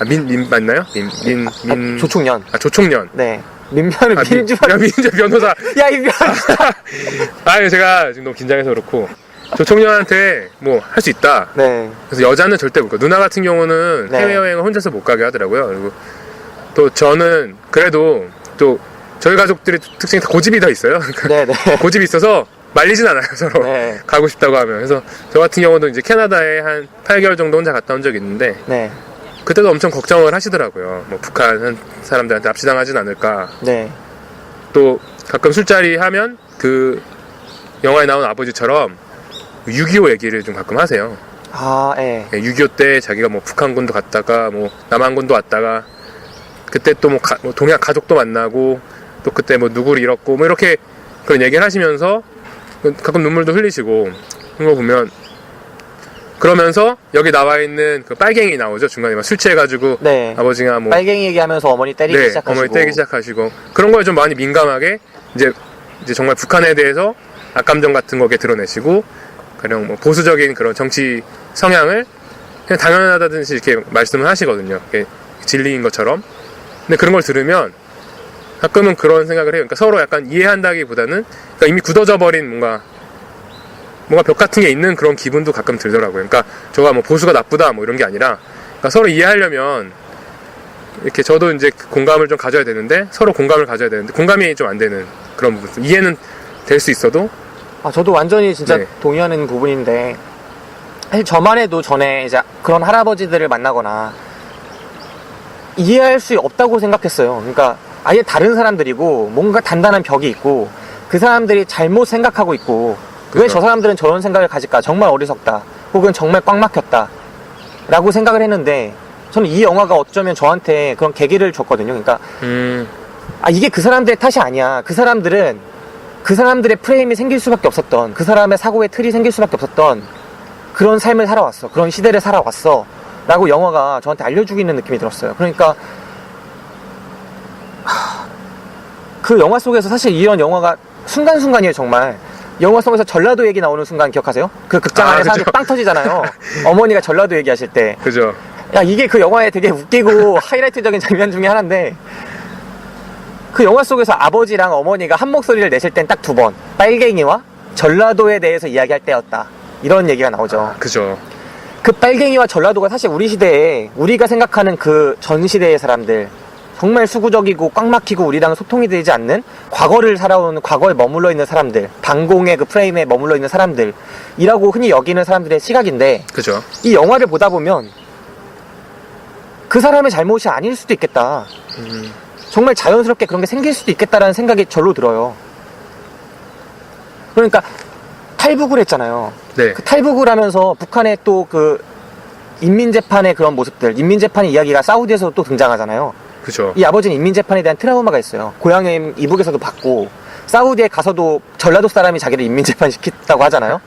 민 맞나요? 조총련. 조총련. 네. 민변을 민주 변호사. 야, 이 제가 지금 너무 긴장해서 그렇고 조총련한테 뭐 할 수 있다. 네. 그래서 여자는 절대 못 가. 누나 같은 경우는 네. 해외여행을 혼자서 못 가게 하더라고요. 그리고 또 저는 그래도 또 저희 가족들의 특징이 다 고집이 더 있어요. 네, 네. 고집이 있어서 말리진 않아요, 서로. 네. 가고 싶다고 하면. 그래서 저 같은 경우도 이제 캐나다에 한 8개월 정도 혼자 갔다 온 적이 있는데 네. 그때도 엄청 걱정을 하시더라고요. 뭐 북한 사람들한테 납치당하진 않을까. 네. 또 가끔 술자리 하면 그 영화에 나온 아버지처럼 6.25 얘기를 좀 가끔 하세요. 아, 예. 6.25 때 자기가 뭐 북한군도 갔다가 뭐 남한군도 왔다가 그때 또 뭐 동양 가족도 만나고 또 그때 뭐 누구를 잃었고 뭐 이렇게 그런 얘기를 하시면서 가끔 눈물도 흘리시고 그런 거 보면, 그러면서 여기 나와 있는 그 빨갱이 나오죠. 중간에 막 술 취해가지고 네. 아버지가 뭐 빨갱이 얘기하면서 어머니 때리기 네, 시작하시고. 어머니 때리기 시작하시고 그런 거에 좀 많이 민감하게 이제 정말 북한에 대해서 악감정 같은 거에 드러내시고, 가령 뭐 보수적인 그런 정치 성향을 그냥 당연하다든지 이렇게 말씀을 하시거든요. 진리인 것처럼. 근데 그런 걸 들으면 가끔은 그런 생각을 해요. 그러니까 서로 약간 이해한다기보다는 그러니까 이미 굳어져 버린 뭔가 벽 같은 게 있는 그런 기분도 가끔 들더라고요. 그러니까 저가 뭐 보수가 나쁘다 뭐 이런 게 아니라, 그러니까 서로 이해하려면 이렇게 저도 이제 공감을 좀 가져야 되는데 서로 공감을 가져야 되는데 공감이 좀 안 되는 그런 부분. 이해는 될 수 있어도. 아, 저도 완전히 진짜 네. 동의하는 부분인데, 사실 저만 해도 전에 이제 그런 할아버지들을 만나거나 이해할 수 없다고 생각했어요. 그러니까 아예 다른 사람들이고 뭔가 단단한 벽이 있고 그 사람들이 잘못 생각하고 있고, 왜 저 사람들은 저런 생각을 가질까? 정말 어리석다. 혹은 정말 꽉 막혔다. 라고 생각을 했는데, 저는 이 영화가 어쩌면 저한테 그런 계기를 줬거든요. 그러니까 이게 그 사람들의 탓이 아니야. 그 사람들은 그 사람들의 프레임이 생길 수밖에 없었던, 그 사람의 사고의 틀이 생길 수밖에 없었던 그런 삶을 살아왔어. 그런 시대를 살아왔어. 라고 영화가 저한테 알려주고 있는 느낌이 들었어요. 그러니까 그 영화 속에서 사실 이런 영화가 순간순간이에요. 정말 영화 속에서 전라도 얘기 나오는 순간 기억하세요? 그 극장 안에 사람들이 빵 터지잖아요. 어머니가 전라도 얘기하실 때. 그죠. 야, 이게 그 영화의 되게 웃기고 하이라이트적인 장면 중에 하나인데, 그 영화 속에서 아버지랑 어머니가 한 목소리를 내실 땐 딱 2번, 빨갱이와 전라도에 대해서 이야기할 때였다, 이런 얘기가 나오죠. 그죠. 그 빨갱이와 전라도가 사실 우리 시대에, 우리가 생각하는 그 전 시대의 사람들, 정말 수구적이고 꽉 막히고 우리랑 소통이 되지 않는 과거를 살아온, 과거에 머물러 있는 사람들, 반공의 그 프레임에 머물러 있는 사람들이라고 흔히 여기는 사람들의 시각인데, 그죠. 이 영화를 보다 보면 그 사람의 잘못이 아닐 수도 있겠다. 정말 자연스럽게 그런 게 생길 수도 있겠다라는 생각이 절로 들어요. 그러니까 탈북을 했잖아요. 네. 그 탈북을 하면서 북한의 또 그 인민재판의 그런 모습들, 인민재판의 이야기가 사우디에서도 또 등장하잖아요. 그죠. 이 아버지는 인민재판에 대한 트라우마가 있어요. 고향에 이북에서도 받고, 사우디에 가서도 전라도 사람이 자기를 인민재판 시켰다고 하잖아요.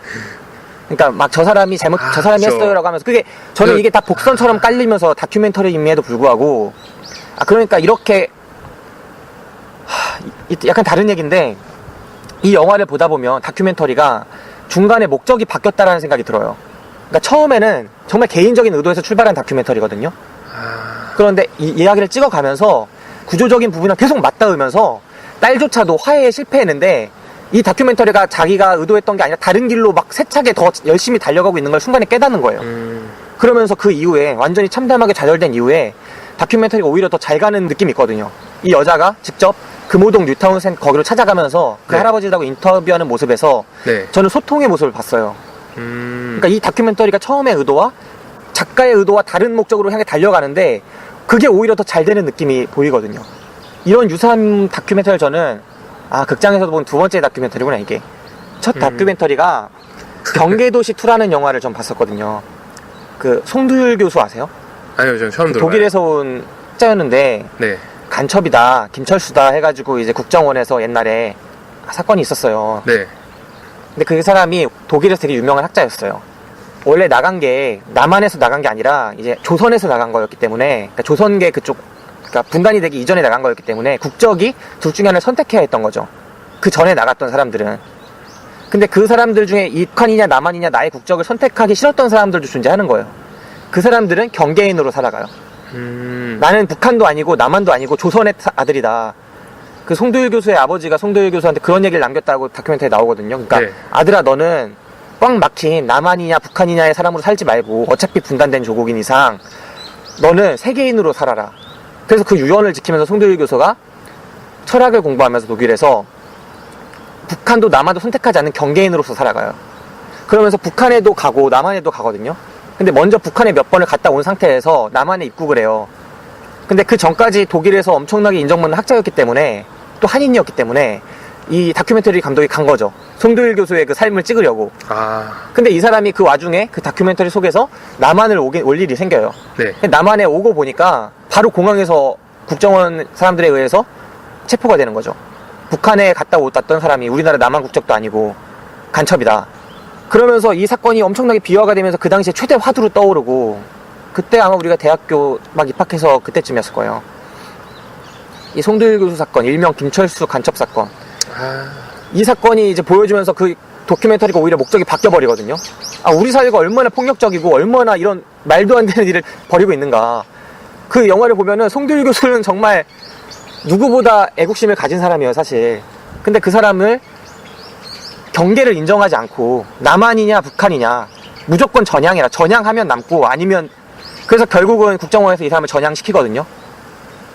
그러니까 막 저 사람이 저 사람이 그쵸. 했어요라고 하면서 그게 저는 이게 다 복선처럼 깔리면서 다큐멘터리임에도 불구하고 그러니까 이렇게 약간 다른 얘기인데 이 영화를 보다 보면 다큐멘터리가 중간에 목적이 바뀌었다라는 생각이 들어요. 그러니까 처음에는 정말 개인적인 의도에서 출발한 다큐멘터리거든요. 그런데 이 이야기를 찍어가면서 구조적인 부분을 계속 맞닿으면서 딸조차도 화해에 실패했는데 이 다큐멘터리가 자기가 의도했던 게 아니라 다른 길로 막 세차게 더 열심히 달려가고 있는 걸 순간에 깨닫는 거예요. 그러면서 그 이후에 완전히 참담하게 좌절된 이후에 다큐멘터리가 오히려 더 잘 가는 느낌이 있거든요. 이 여자가 직접 금호동 뉴타운센 거기로 찾아가면서 그 네. 할아버지하고 인터뷰하는 모습에서 네. 저는 소통의 모습을 봤어요. 그러니까 이 다큐멘터리가 처음의 의도와 작가의 의도와 다른 목적으로 향해 달려가는데 그게 오히려 더 잘 되는 느낌이 보이거든요. 이런 유사한 다큐멘터리를 저는 극장에서도 본 두 번째 다큐멘터리구나 이게. 첫 다큐멘터리가 경계도시 2라는 영화를 전 봤었거든요. 그 송두율 교수 아세요? 아니요, 전 처음 들어요. 독일에서 온 학자였는데 네. 간첩이다, 김철수다 해가지고 이제 국정원에서 옛날에 사건이 있었어요. 네. 근데 그 사람이 독일에서 되게 유명한 학자였어요. 원래 나간 게 남한에서 나간 게 아니라 이제 조선에서 나간 거였기 때문에 그러니까 조선계 그쪽 그러니까 분단이 되기 이전에 나간 거였기 때문에 국적이 둘 중에 하나를 선택해야 했던 거죠. 그 전에 나갔던 사람들은. 근데 그 사람들 중에 이 북한이냐 남한이냐 나의 국적을 선택하기 싫었던 사람들도 존재하는 거예요. 그 사람들은 경계인으로 살아가요. 나는 북한도 아니고 남한도 아니고 조선의 아들이다. 그 송도일 교수의 아버지가 송도일 교수한테 그런 얘기를 남겼다고 다큐멘터리에 나오거든요. 그러니까 네. 아들아 너는 꽉 막힌 남한이냐 북한이냐의 사람으로 살지 말고 어차피 분단된 조국인 이상 너는 세계인으로 살아라. 그래서 그 유언을 지키면서 송도일 교수가 철학을 공부하면서 독일에서 북한도 남한도 선택하지 않는 경계인으로서 살아가요. 그러면서 북한에도 가고 남한에도 가거든요. 근데 먼저 북한에 몇 번을 갔다 온 상태에서 남한에 입국을 해요. 근데 그 전까지 독일에서 엄청나게 인정받는 학자였기 때문에 또 한인이었기 때문에 이 다큐멘터리 감독이 간 거죠. 송도일 교수의 그 삶을 찍으려고. 근데 이 사람이 그 와중에 그 다큐멘터리 속에서 남한을 올 일이 생겨요. 네. 남한에 오고 보니까 바로 공항에서 국정원 사람들에 의해서 체포가 되는 거죠. 북한에 갔다 왔던 사람이 우리나라 남한 국적도 아니고 간첩이다. 그러면서 이 사건이 엄청나게 비화가 되면서 그 당시에 최대 화두로 떠오르고 그때 아마 우리가 대학교 막 입학해서 그때쯤이었을 거예요. 이 송도일 교수 사건, 일명 김철수 간첩 사건. 이 사건이 이제 보여주면서 그 다큐멘터리가 오히려 목적이 바뀌어버리거든요. 우리 사회가 얼마나 폭력적이고 얼마나 이런 말도 안 되는 일을 벌이고 있는가. 그 영화를 보면은 송도일 교수는 정말 누구보다 애국심을 가진 사람이에요, 사실. 근데 그 사람을 경계를 인정하지 않고 남한이냐 북한이냐 무조건 전향해라. 전향하면 남고 아니면 그래서 결국은 국정원에서 이 사람을 전향시키거든요.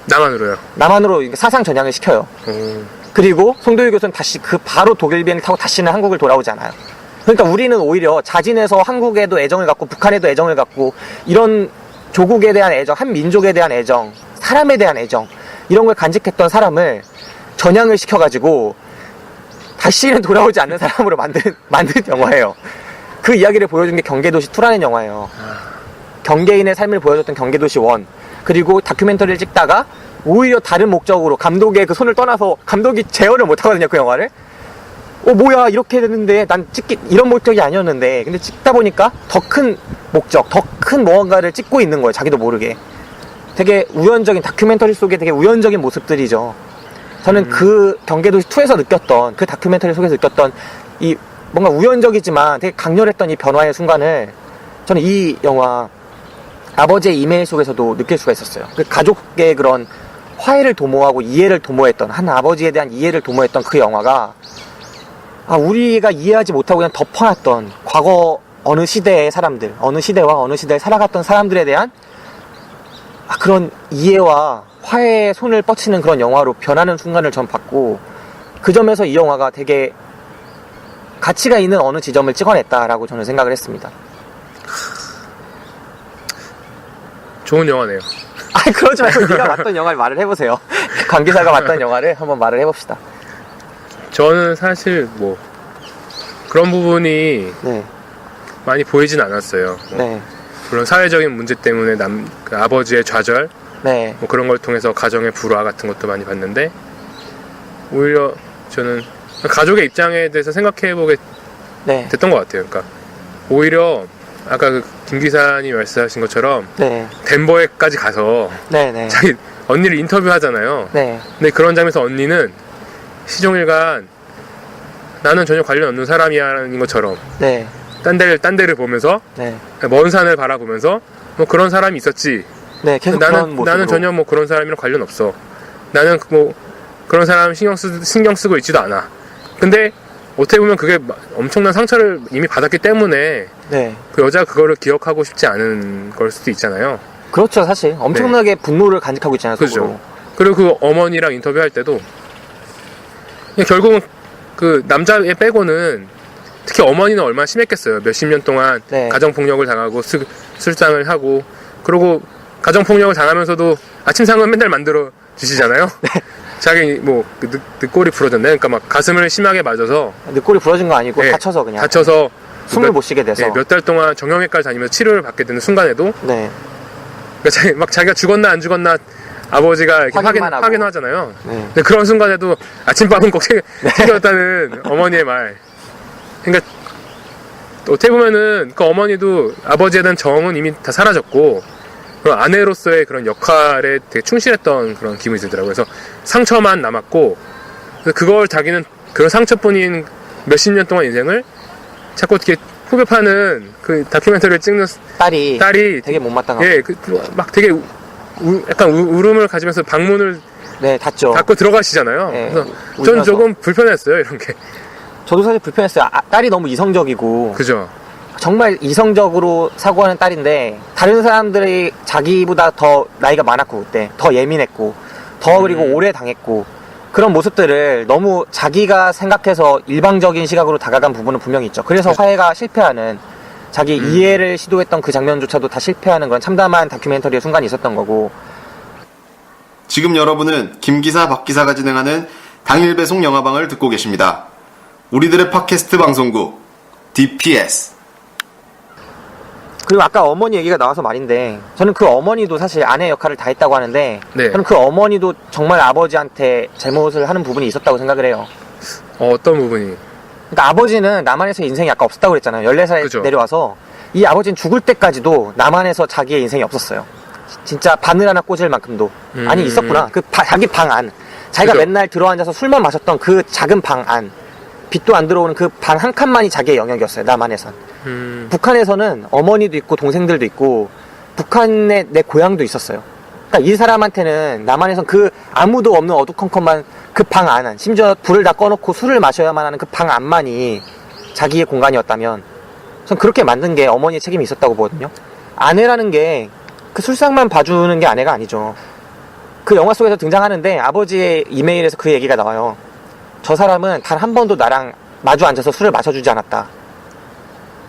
남한으로요. 남한으로 사상 전향을 시켜요. 그리고 송도일 교수는 다시 그 바로 독일 비행을 타고 다시는 한국을 돌아오지 않아요. 그러니까 우리는 오히려 자진해서 한국에도 애정을 갖고 북한에도 애정을 갖고 이런 조국에 대한 애정, 한 민족에 대한 애정, 사람에 대한 애정 이런 걸 간직했던 사람을 전향을 시켜가지고 다시는 돌아오지 않는 사람으로 만든 영화예요. 그 이야기를 보여준 게 경계도시 2라는 영화예요. 경계인의 삶을 보여줬던 경계도시 1. 그리고 다큐멘터리를 찍다가 오히려 다른 목적으로 감독의 그 손을 떠나서 감독이 제어를 못하거든요, 그 영화를. 뭐야, 이렇게 됐는데 난 이런 목적이 아니었는데. 근데 찍다 보니까 더 큰 목적, 더 큰 무언가를 찍고 있는 거예요, 자기도 모르게. 되게 우연적인, 다큐멘터리 속에 되게 우연적인 모습들이죠. 저는 그 경계도시 2에서 느꼈던, 그 다큐멘터리 속에서 느꼈던 이 뭔가 우연적이지만 되게 강렬했던 이 변화의 순간을 저는 이 영화 아버지의 이메일 속에서도 느낄 수가 있었어요. 그 가족의 그런 화해를 도모하고 이해를 도모했던, 한 아버지에 대한 이해를 도모했던 그 영화가 우리가 이해하지 못하고 그냥 덮어놨던 과거 어느 시대의 사람들, 어느 시대와 어느 시대에 살아갔던 사람들에 대한 그런 이해와 화해의 손을 뻗치는 그런 영화로 변하는 순간을 전 봤고, 그 점에서 이 영화가 되게 가치가 있는 어느 지점을 찍어냈다라고 저는 생각을 했습니다. 좋은 영화네요. 그러지 말고 네가 봤던 영화를 말을 해보세요. 관계자가 봤던 영화를 한번 말을 해봅시다. 저는 사실 뭐 그런 부분이 네. 많이 보이진 않았어요. 네. 물론 사회적인 문제 때문에 그 아버지의 좌절, 네. 뭐 그런 걸 통해서 가정의 불화 같은 것도 많이 봤는데 오히려 저는 가족의 입장에 대해서 생각해보게 네. 됐던 것 같아요. 그러니까 오히려 아까 그 김 기사님이 말씀하신 것처럼 네. 덴버에까지 가서 네네. 자기 언니를 인터뷰하잖아요. 네. 근데 그런 장면에서 언니는 시종일관 나는 전혀 관련 없는 사람이야라는 것처럼 네. 딴 데를 보면서 네. 먼 산을 바라보면서 뭐 그런 사람이 있었지. 네. 계속 그런 모습으로. 나는 전혀 뭐 그런 사람이랑 관련 없어. 나는 뭐 그런 사람 신경 쓰고 있지도 않아. 근데 어떻게 보면 그게 엄청난 상처를 이미 받았기 때문에 네. 그 여자가 그거를 기억하고 싶지 않은 걸 수도 있잖아요. 그렇죠. 사실 엄청나게 분노를 간직하고 있잖아요. 속으로. 그죠. 그리고 그 어머니랑 인터뷰할 때도 그냥 결국은 그 남자애 빼고는 특히 어머니는 얼마나 심했겠어요. 몇십 년 동안 네. 가정폭력을 당하고 술장을 하고 그리고 가정폭력을 당하면서도 아침상은 맨날 만들어 주시잖아요. 네. 자기 뭐 늑골이 부러졌네. 그러니까 막 가슴을 심하게 맞아서 늑골이 부러진 거 아니고 네, 다쳐서 그냥 다쳐서 숨을 못 쉬게 돼서. 몇 달 동안 정형외과를 다니면서 치료를 받게 되는 순간에도 네. 그러니까 막 자기가 죽었나 안 죽었나 아버지가 이렇게 확인만 하고. 확인하잖아요. 네. 근데 그런 순간에도 아침밥은 꼭 챙겨왔다는 어머니의 말. 그러니까 어떻게 보면은 그 어머니도 아버지에 대한 정은 이미 다 사라졌고 그런 아내로서의 그런 역할에 되게 충실했던 그런 기분이 들더라고요. 그래서 상처만 남았고 그걸 자기는 그런 상처뿐인 몇십 년 동안 인생을 자꾸 어떻게 후벼 파는 그 다큐멘터리를 찍는 딸이 되게 못마땅하고. 예, 막 되게 약간 울음을 가지면서 방문을 네, 닫죠. 닫고 들어가시잖아요. 네, 그래서 울면서. 전 조금 불편했어요, 이런 게. 저도 사실 불편했어요. 딸이 너무 이성적이고 그죠? 정말 이성적으로 사고하는 딸인데 다른 사람들이 자기보다 더 나이가 많았고 그때 더 예민했고 더 그리고 오래 당했고 그런 모습들을 너무 자기가 생각해서 일방적인 시각으로 다가간 부분은 분명히 있죠. 그래서 화해가 실패하는 자기 이해를 시도했던 그 장면조차도 다 실패하는 그런 참담한 다큐멘터리의 순간이 있었던 거고. 지금 여러분은 김 기사 박 기사가 진행하는 당일 배송 영화방을 듣고 계십니다. 우리들의 팟캐스트 방송국 DPS. 그리고 아까 어머니 얘기가 나와서 말인데 저는 그 어머니도 사실 아내 역할을 다 했다고 하는데 네. 저는 그 어머니도 정말 아버지한테 잘못을 하는 부분이 있었다고 생각을 해요. 어떤 부분이? 그러니까 아버지는 남한에서 인생이 아까 없었다고 그랬잖아요. 14살 그죠. 내려와서 이 아버지는 죽을 때까지도 남한에서 자기의 인생이 없었어요. 진짜 바늘 하나 꽂을 만큼도. 아니 있었구나. 자기 방 안. 자기가 그죠. 맨날 들어앉아서 술만 마셨던 그 작은 방 안. 빛도 안 들어오는 그 방 한 칸만이 자기의 영역이었어요. 남한에선. 북한에서는 어머니도 있고 동생들도 있고 북한에 내 고향도 있었어요. 그러니까 이 사람한테는 남한에선 그 아무도 없는 어두컴컴한 그 방 안, 심지어 불을 다 꺼놓고 술을 마셔야만 하는 그 방 안만이 자기의 공간이었다면 전 그렇게 만든 게 어머니의 책임이 있었다고 보거든요. 아내라는 게 그 술상만 봐주는 게 아내가 아니죠. 그 영화 속에서 등장하는데 아버지의 이메일에서 그 얘기가 나와요. 저 사람은 단 한 번도 나랑 마주 앉아서 술을 마셔주지 않았다.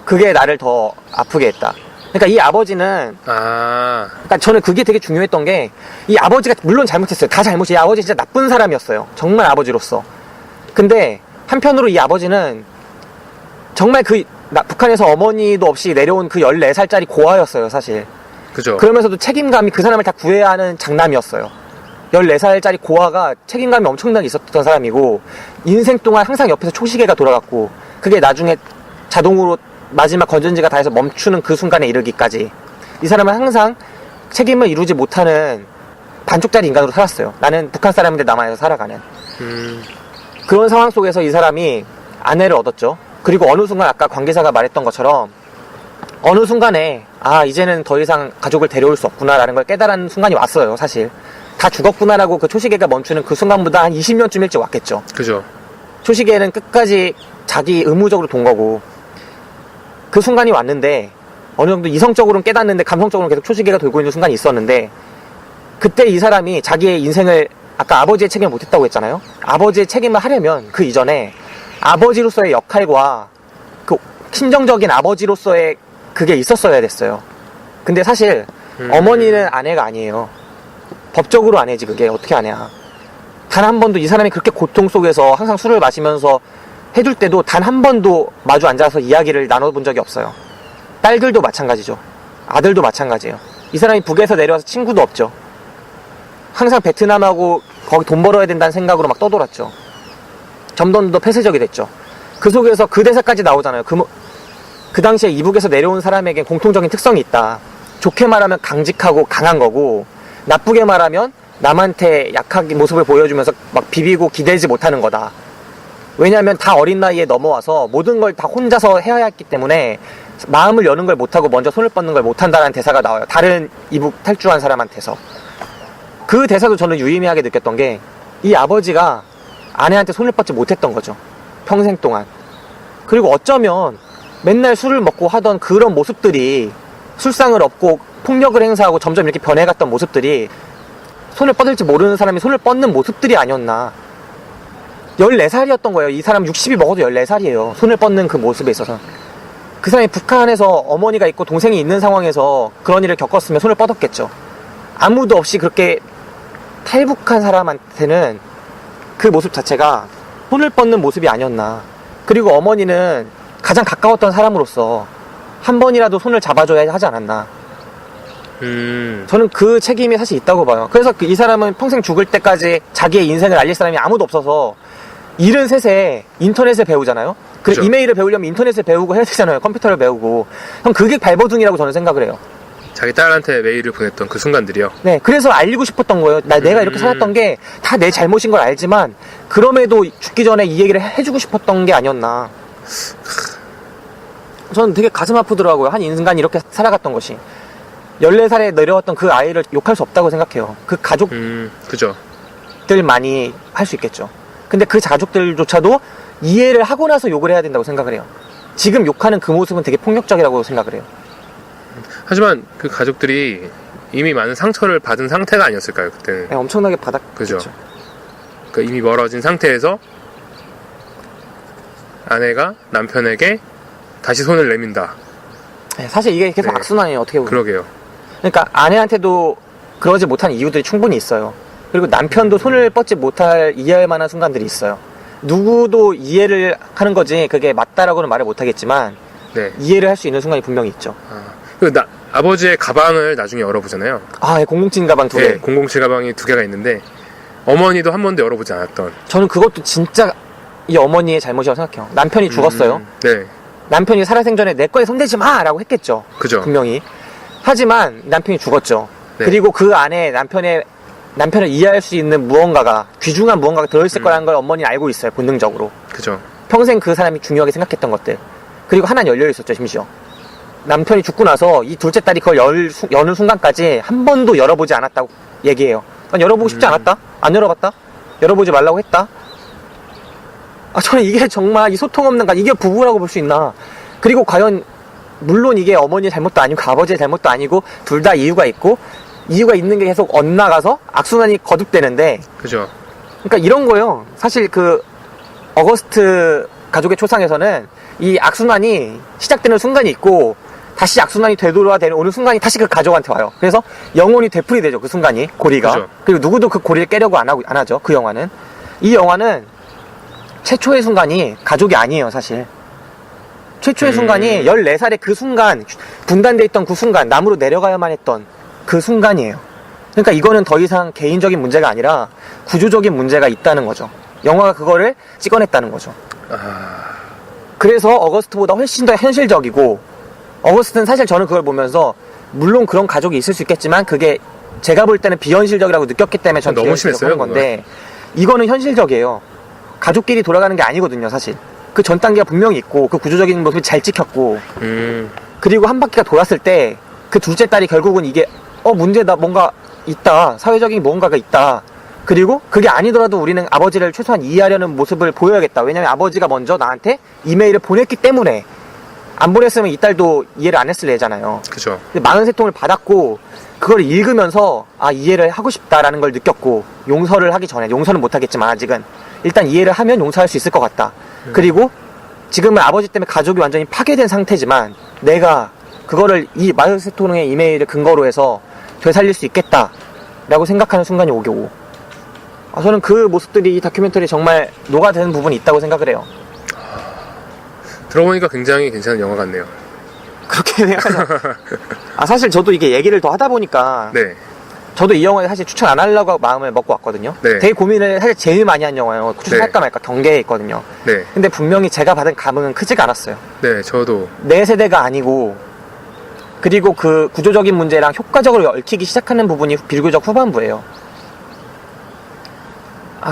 그게 나를 더 아프게 했다. 그러니까 이 아버지는 그러니까 저는 그게 되게 중요했던 게 이 아버지가 물론 잘못했어요. 다 잘못이. 이 아버지 진짜 나쁜 사람이었어요. 정말 아버지로서. 근데 한편으로 이 아버지는 정말 북한에서 어머니도 없이 내려온 그 14살짜리 고아였어요, 사실. 그죠? 그러면서도 책임감이 그 사람을 다 구해야 하는 장남이었어요. 14살짜리 고아가 책임감이 엄청나게 있었던 사람이고 인생 동안 항상 옆에서 초시계가 돌아갔고 그게 나중에 자동으로 마지막 건전지가 닿아서 멈추는 그 순간에 이르기까지 이 사람은 항상 책임을 이루지 못하는 반쪽짜리 인간으로 살았어요. 나는 북한 사람인데 남한에서 살아가는 그런 상황 속에서 이 사람이 아내를 얻었죠. 그리고 어느 순간 아까 관계자가 말했던 것처럼 어느 순간에 이제는 더 이상 가족을 데려올 수 없구나 라는 걸 깨달은 순간이 왔어요. 사실 다 죽었구나라고 그 초시계가 멈추는 그 순간보다 한 20년쯤 일찍 왔겠죠. 그죠? 초시계는 끝까지 자기 의무적으로 돈 거고 그 순간이 왔는데 어느 정도 이성적으로는 깨닫는데 감성적으로는 계속 초시계가 돌고 있는 순간이 있었는데 그때 이 사람이 자기의 인생을 아까 아버지의 책임을 못했다고 했잖아요. 아버지의 책임을 하려면 그 이전에 아버지로서의 역할과 그 친정적인 아버지로서의 그게 있었어야 됐어요. 근데 사실 어머니는 아내가 아니에요. 법적으로 아내지 그게 어떻게 아내야. 단 한 번도 이 사람이 그렇게 고통 속에서 항상 술을 마시면서 해줄 때도 단 한 번도 마주 앉아서 이야기를 나눠본 적이 없어요. 딸들도 마찬가지죠. 아들도 마찬가지예요. 이 사람이 북에서 내려와서 친구도 없죠. 항상 베트남하고 거기 돈 벌어야 된다는 생각으로 막 떠돌았죠. 점점 더 폐쇄적이 됐죠. 그 속에서 그 대사까지 나오잖아요. 그 당시에 이북에서 내려온 사람에게 공통적인 특성이 있다. 좋게 말하면 강직하고 강한 거고, 나쁘게 말하면 남한테 약하게 모습을 보여주면서 막 비비고 기대지 못하는 거다. 왜냐하면 다 어린 나이에 넘어와서 모든 걸 다 혼자서 해야 했기 때문에 마음을 여는 걸 못하고 먼저 손을 뻗는 걸 못한다는 대사가 나와요. 다른 이북 탈주한 사람한테서. 그 대사도 저는 유의미하게 느꼈던 게, 이 아버지가 아내한테 손을 뻗지 못했던 거죠. 평생 동안. 그리고 어쩌면 맨날 술을 먹고 하던 그런 모습들이, 술상을 업고 폭력을 행사하고 점점 이렇게 변해갔던 모습들이 손을 뻗을지 모르는 사람이 손을 뻗는 모습들이 아니었나. 14살이었던 거예요. 이 사람 60이 먹어도 14살이에요. 손을 뻗는 그 모습에 있어서. 그 사람이 북한에서 어머니가 있고 동생이 있는 상황에서 그런 일을 겪었으면 손을 뻗었겠죠. 아무도 없이 그렇게 탈북한 사람한테는 그 모습 자체가 손을 뻗는 모습이 아니었나. 그리고 어머니는 가장 가까웠던 사람으로서 한 번이라도 손을 잡아줘야 하지 않았나. 저는 그 책임이 사실 있다고 봐요. 그래서 이 사람은 평생 죽을 때까지 자기의 인생을 알릴 사람이 아무도 없어서 73세 인터넷을 배우잖아요. 그리고 그렇죠. 이메일을 배우려면 인터넷을 배우고 해야 되잖아요. 컴퓨터를 배우고. 그럼 그게 발버둥이라고 저는 생각을 해요. 자기 딸한테 메일을 보냈던 그 순간들이요. 네, 그래서 알리고 싶었던 거예요. 내가 이렇게 살았던 게 다 내 잘못인 걸 알지만, 그럼에도 죽기 전에 이 얘기를 해주고 싶었던 게 아니었나. 저는 되게 가슴 아프더라고요. 한 인간이 이렇게 살아갔던 것이. 14살에 내려왔던 그 아이를 욕할 수 없다고 생각해요. 그 그죠. 가족들만이 할 수 있겠죠. 근데 그 가족들조차도 이해를 하고 나서 욕을 해야 된다고 생각을 해요. 지금 욕하는 그 모습은 되게 폭력적이라고 생각을 해요. 하지만 그 가족들이 이미 많은 상처를 받은 상태가 아니었을까요, 그때는? 네, 엄청나게 받았겠죠. 그죠. 그러니까 이미 멀어진 상태에서 아내가 남편에게 다시 손을 내민다. 네, 사실 이게 계속 네. 악순환이에요, 어떻게 보면. 그러게요. 그러니까 아내한테도 그러지 못한 이유들이 충분히 있어요. 그리고 남편도 손을 뻗지 못할 이해할 만한 순간들이 있어요. 누구도 이해를 하는 거지 그게 맞다라고는 말을 못하겠지만, 네. 이해를 할 수 있는 순간이 분명히 있죠. 아버지의 가방을 나중에 열어보잖아요. 아, 007 가방 2개. 네, 007 가방이 2개가 있는데 어머니도 한 번도 열어보지 않았던. 저는 그것도 진짜 이 어머니의 잘못이라고 생각해요. 남편이 죽었어요. 네, 남편이 살아생전에 내 거에 손대지 마! 라고 했겠죠. 그죠. 분명히. 하지만 남편이 죽었죠. 네. 그리고 그 안에 남편을 이해할 수 있는 무언가가, 귀중한 무언가가 들어있을 거라는 걸 어머니는 알고 있어요. 본능적으로. 그죠. 평생 그 사람이 중요하게 생각했던 것들. 그리고 하나는 열려있었죠, 심지어. 남편이 죽고 나서 이 둘째 딸이 그걸 여는 순간까지 한 번도 열어보지 않았다고 얘기해요. 난 열어보고 싶지 않았다? 안 열어봤다? 열어보지 말라고 했다? 아, 저는 이게 정말 이 소통 없는 이게 부부라고 볼 수 있나. 그리고 과연, 물론 이게 어머니의 잘못도 아니고 아버지의 잘못도 아니고 둘 다 이유가 있고, 이유가 있는 게 계속 엇나가서 악순환이 거듭되는데, 그죠. 그러니까 이런 거요. 사실 그 어거스트 가족의 초상에서는 이 악순환이 시작되는 순간이 있고 다시 악순환이 되돌아야 되는 오는 순간이 다시 그 가족한테 와요. 그래서 영혼이 되풀이 되죠. 그 순간이 고리가. 그죠. 그리고 누구도 그 고리를 깨려고 안 하죠. 그 영화는. 이 영화는 최초의 순간이 가족이 아니에요, 사실. 최초의 순간이 14살의 그 순간, 분단돼 있던 그 순간, 남으로 내려가야만 했던 그 순간이에요. 그러니까 이거는 더 이상 개인적인 문제가 아니라 구조적인 문제가 있다는 거죠. 영화가 그거를 찍어냈다는 거죠. 그래서 어거스트보다 훨씬 더 현실적이고, 어거스트는 사실 저는 그걸 보면서 물론 그런 가족이 있을 수 있겠지만 그게 제가 볼 때는 비현실적이라고 느꼈기 때문에 저는 너무 비현실적으로 심했어요, 하는 건데, 이거는 현실적이에요. 가족끼리 돌아가는 게 아니거든요, 사실. 그 전 단계가 분명히 있고 그 구조적인 모습이 잘 찍혔고, 그리고 한 바퀴가 돌았을 때 그 둘째 딸이 결국은 이게 문제다, 뭔가 있다, 사회적인 뭔가가 있다, 그리고 그게 아니더라도 우리는 아버지를 최소한 이해하려는 모습을 보여야겠다. 왜냐면 아버지가 먼저 나한테 이메일을 보냈기 때문에. 안 보냈으면 이 딸도 이해를 안 했을 애잖아요. 그죠. 근데 43통을 받았고 그걸 읽으면서 이해를 하고 싶다라는 걸 느꼈고, 용서를 하기 전에, 용서는 못하겠지만 아직은 일단 이해를 하면 용서할 수 있을 것 같다. 그리고 지금은 아버지 때문에 가족이 완전히 파괴된 상태지만 내가 그거를 이 43통의 이메일을 근거로 해서 되살릴 수 있겠다라고 생각하는 순간이 오고, 저는 그 모습들이 이 다큐멘터리에 정말 녹아드는 부분이 있다고 생각을 해요. 들어보니까 굉장히 괜찮은 영화 같네요. 그렇게 생각하죠. 사실 저도 이게 얘기를 더 하다 보니까 네. 저도 이 영화에 사실 추천 안 하려고 마음을 먹고 왔거든요. 네. 되게 고민을 사실 제일 많이 한 영화예요. 추천할까 말까 경계에 있거든요. 네. 근데 분명히 제가 받은 감흥은 크지가 않았어요. 네, 저도. 내 세대가 아니고, 그리고 그 구조적인 문제랑 효과적으로 얽히기 시작하는 부분이 비교적 후반부예요.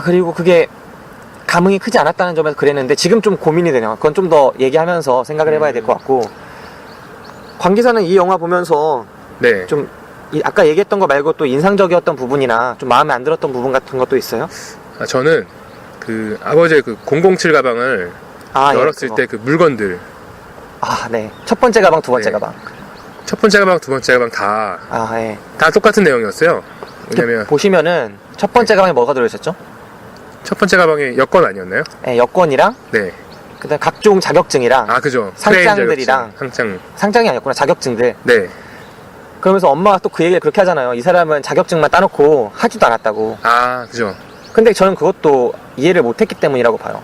그리고 그게 감흥이 크지 않았다는 점에서 그랬는데 지금 좀 고민이 되네요. 그건 좀 더 얘기하면서 생각을 해봐야 될 것 같고, 관 기사는 이 영화 보면서 네. 좀 아까 얘기했던 거 말고 또 인상적이었던 부분이나 좀 마음에 안 들었던 부분 같은 것도 있어요? 저는 그 아버지의 그 007 가방을 예, 열었을 그거. 때 그 물건들. 네. 첫 번째 가방, 두 번째 네. 가방. 첫 번째 가방, 두 번째 가방 다 예. 똑같은 내용이었어요. 왜냐면 보시면은 첫 번째 가방에 뭐가 들어있었죠? 첫 번째 가방에 여권 아니었나요? 여권이랑 네. 그다음 각종 자격증이랑 그죠. 상장들이랑 상장. 상장이 아니었구나. 자격증들. 네. 그러면서 엄마가 또 그 얘기를 그렇게 하잖아요. 이 사람은 자격증만 따놓고 하지도 않았다고. 그죠. 근데 저는 그것도 이해를 못했기 때문이라고 봐요.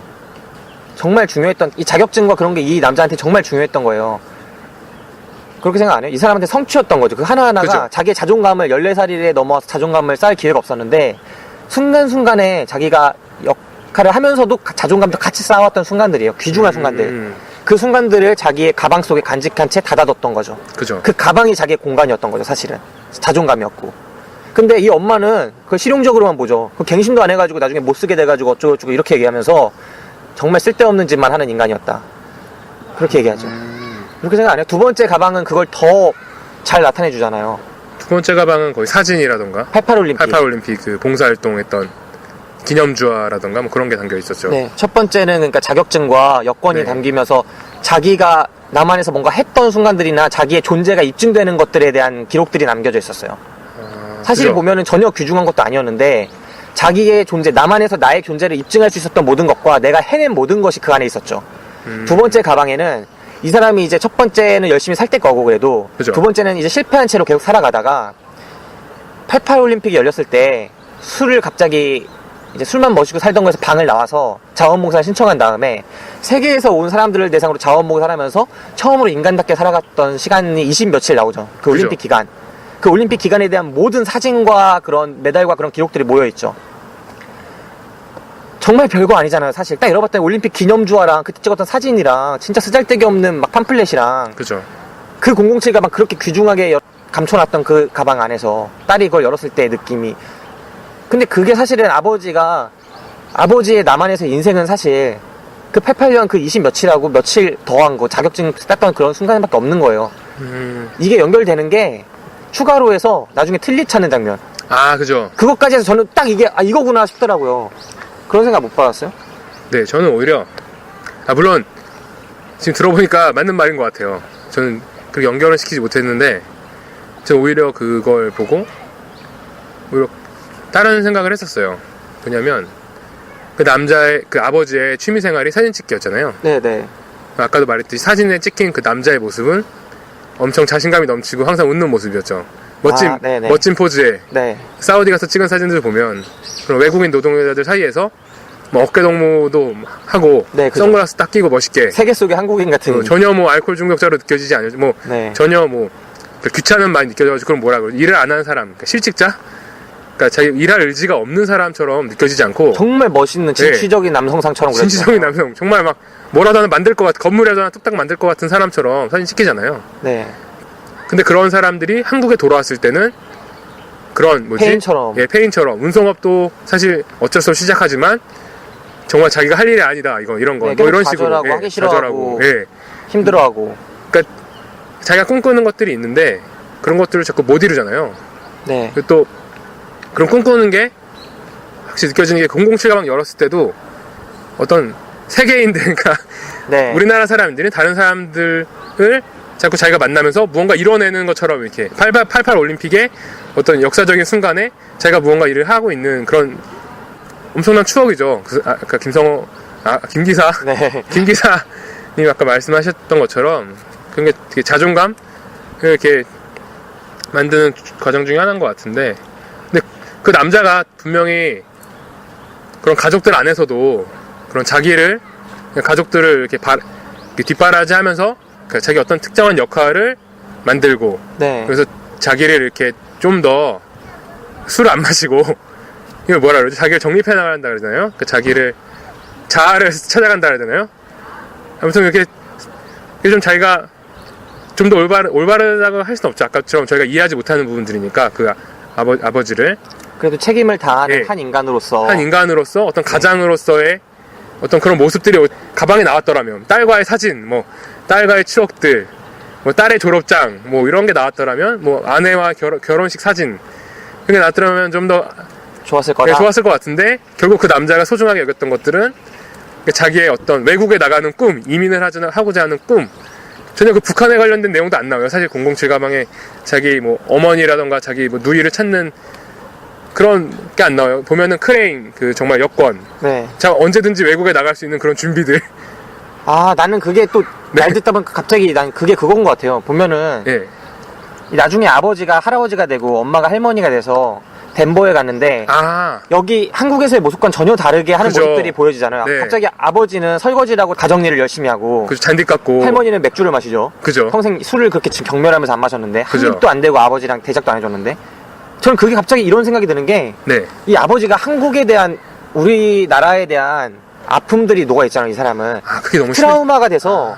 정말 중요했던 이 자격증과 그런 게 이 남자한테 정말 중요했던 거예요. 그렇게 생각 안 해요? 이 사람한테 성취였던 거죠. 그 하나하나가 그죠. 자기의 자존감을 14살에 넘어와서 자존감을 쌓을 기회가 없었는데 순간순간에 자기가 역할을 하면서도 자존감도 같이 쌓아왔던 순간들이에요. 귀중한 순간들. 그 순간들을 자기의 가방 속에 간직한 채 닫아뒀던 거죠. 그죠. 그 가방이 자기의 공간이었던 거죠, 사실은. 자존감이었고. 근데 이 엄마는 그걸 실용적으로만 보죠. 그 갱신도 안 해가지고 나중에 못 쓰게 돼가지고 어쩌고저쩌고 이렇게 얘기하면서 정말 쓸데없는 짓만 하는 인간이었다. 그렇게 얘기하죠. 그렇게 생각 안 해요? 두 번째 가방은 그걸 더 잘 나타내 주잖아요. 두 번째 가방은 거의 사진이라던가 88올림픽. 88올림픽 그 봉사활동했던 기념주화라던가 뭐 그런 게 담겨 있었죠. 네. 첫 번째는 그러니까 자격증과 여권이 네. 담기면서 자기가 남한에서 뭔가 했던 순간들이나 자기의 존재가 입증되는 것들에 대한 기록들이 남겨져 있었어요. 사실 그죠. 보면은 전혀 귀중한 것도 아니었는데 자기의 존재, 남한에서 나의 존재를 입증할 수 있었던 모든 것과 내가 해낸 모든 것이 그 안에 있었죠. 두 번째 가방에는 이 사람이 이제 첫 번째는 열심히 살 때 거고 그래도 그죠. 두 번째는 이제 실패한 채로 계속 살아가다가 88올림픽이 열렸을 때 술을 갑자기 이제 술만 마시고 살던 거에서 방을 나와서 자원봉사를 신청한 다음에 세계에서 온 사람들을 대상으로 자원봉사를 하면서 처음으로 인간답게 살아갔던 시간이 20 며칠 나오죠. 그 올림픽 그죠. 기간. 그 올림픽 기간에 대한 모든 사진과 그런 메달과 그런 기록들이 모여있죠. 정말 별거 아니잖아요, 사실. 딱 열어봤더니 올림픽 기념주화랑 그때 찍었던 사진이랑 진짜 쓰잘데기 없는 막 팜플렛이랑 그죠. 그 007 가방 그렇게 귀중하게 감춰놨던 그 가방 안에서 딸이 그걸 열었을 때의 느낌이. 근데 그게 사실은 아버지의 남한에서 인생은 사실 그 88년 그 20 며칠하고 며칠 더한 거 자격증 땄던 그런 순간밖에 없는 거예요. 이게 연결되는 게 추가로 해서 나중에 틀니 찾는 장면. 그죠. 그것까지 해서 저는 딱 이게 이거구나 싶더라고요. 그런 생각 못 받았어요? 네, 저는 오히려 물론 지금 들어보니까 맞는 말인 것 같아요. 저는 그렇게 연결은 시키지 못했는데 저는 오히려 그걸 보고 오히려 다른 생각을 했었어요. 왜냐면 그 남자의 그 아버지의 취미생활이 사진 찍기였잖아요. 네네. 아까도 말했듯이 사진에 찍힌 그 남자의 모습은 엄청 자신감이 넘치고 항상 웃는 모습이었죠. 네네. 멋진 포즈에 네. 사우디 가서 찍은 사진들 보면 그런 외국인 노동자들 사이에서 뭐 어깨 동무도 하고 네, 그죠. 선글라스 딱 끼고 멋있게 세계 속의 한국인 같은. 전혀 뭐 알코올 중독자로 느껴지지 않을 네. 전혀 그 귀찮은 많이 느껴져가지고 그럼 뭐라 그래 일을 안 하는 사람 그러니까 실직자 그러니까 자기 일할 의지가 없는 사람처럼 느껴지지 않고 정말 멋있는 진취적인 남성상처럼 그랬죠. 진취적인 남성 정말 막 뭐라도 하나 만들 것 같은 건물이라도 하나 뚝딱 만들 것 같은 사람처럼 사진 찍히잖아요. 네. 근데 그런 사람들이 한국에 돌아왔을 때는 그런 페인처럼. 페인처럼 운송업도 사실 어쩔 수 없이 시작하지만 정말 자기가 할 일이 아니다 이런 거 네, 뭐 이런 계속 식으로 좌절하고 하기 싫어하고. 좌절하고 힘들어하고. 그러니까 자기가 꿈꾸는 것들이 있는데 그런 것들을 자꾸 못 이루잖아요. 네. 그리고 또 그런 꿈꾸는 게 확실히 느껴지는 게 007 가방 열었을 때도 어떤 세계인들 그러니까 네. 우리나라 사람들이 다른 사람들을 자꾸 자기가 만나면서 무언가 이뤄내는 것처럼 이렇게 88 올림픽의 어떤 역사적인 순간에 자기가 무언가 일을 하고 있는 그런 엄청난 추억이죠. 아까 김기사 네. 김기사님 아까 말씀하셨던 것처럼 그런 게 되게 자존감을 이렇게 만드는 과정 중에 하나인 것 같은데, 근데 그 남자가 분명히 그런 가족들 안에서도 그런 자기를 가족들을 이렇게 뒷바라지하면서 자기 어떤 특정한 역할을 만들고 네. 그래서 자기를 이렇게 좀 더 술을 안 마시고 이거 뭐라 그러지? 자기를 정립해 나간다 그러잖아요. 그 자기를 자아를 찾아간다 그러잖아요. 아무튼 이렇게 좀 자기가 좀 더 올바르다고 할 수는 없죠. 아까처럼 저희가 이해하지 못하는 부분들이니까 그 아버지를 그래도 책임을 다하는 예. 한 인간으로서 한 인간으로서 어떤 가장으로서의 어떤 그런 모습들이 가방에 나왔더라면 딸과의 사진, 뭐 딸과의 추억들, 뭐 딸의 졸업장, 뭐 이런 게 나왔더라면 뭐 아내와 결혼식 사진 이런 게 나왔더라면 좀 더 좋았을 거다. 좋았을 것 같은데 결국 그 남자가 소중하게 여겼던 것들은 자기의 어떤 외국에 나가는 꿈, 이민을 하고자 하는 꿈, 전혀 그 북한에 관련된 내용도 안 나와요. 사실 007 가방에 자기 뭐 어머니라던가 자기 뭐 누이를 찾는 그런 게 안 나와요. 보면은 크레인, 그 정말 여권, 네. 자 언제든지 외국에 나갈 수 있는 그런 준비들. 아, 나는 그게 또 말 듣다 보니까 갑자기 난 그게 그건 것 같아요. 보면은 예, 나중에 아버지가 할아버지가 되고 엄마가 할머니가 돼서 덴버에 갔는데 아, 여기 한국에서의 모습과는 전혀 다르게 하는 그죠. 모습들이 보여지잖아요. 네. 갑자기 아버지는 설거지라고 가정일을 열심히 하고 그 잔디 깎고, 할머니는 맥주를 마시죠. 그죠. 평생 술을 그렇게 경멸하면서 안 마셨는데 한 그죠. 입도 안 대고 아버지랑 대작도 안 해줬는데 저는 그게 갑자기 이런 생각이 드는 게 이 네, 아버지가 한국에 대한 우리나라에 대한 아픔들이 녹아있잖아요. 이 사람은 아 그게 너무 트라우마가 돼서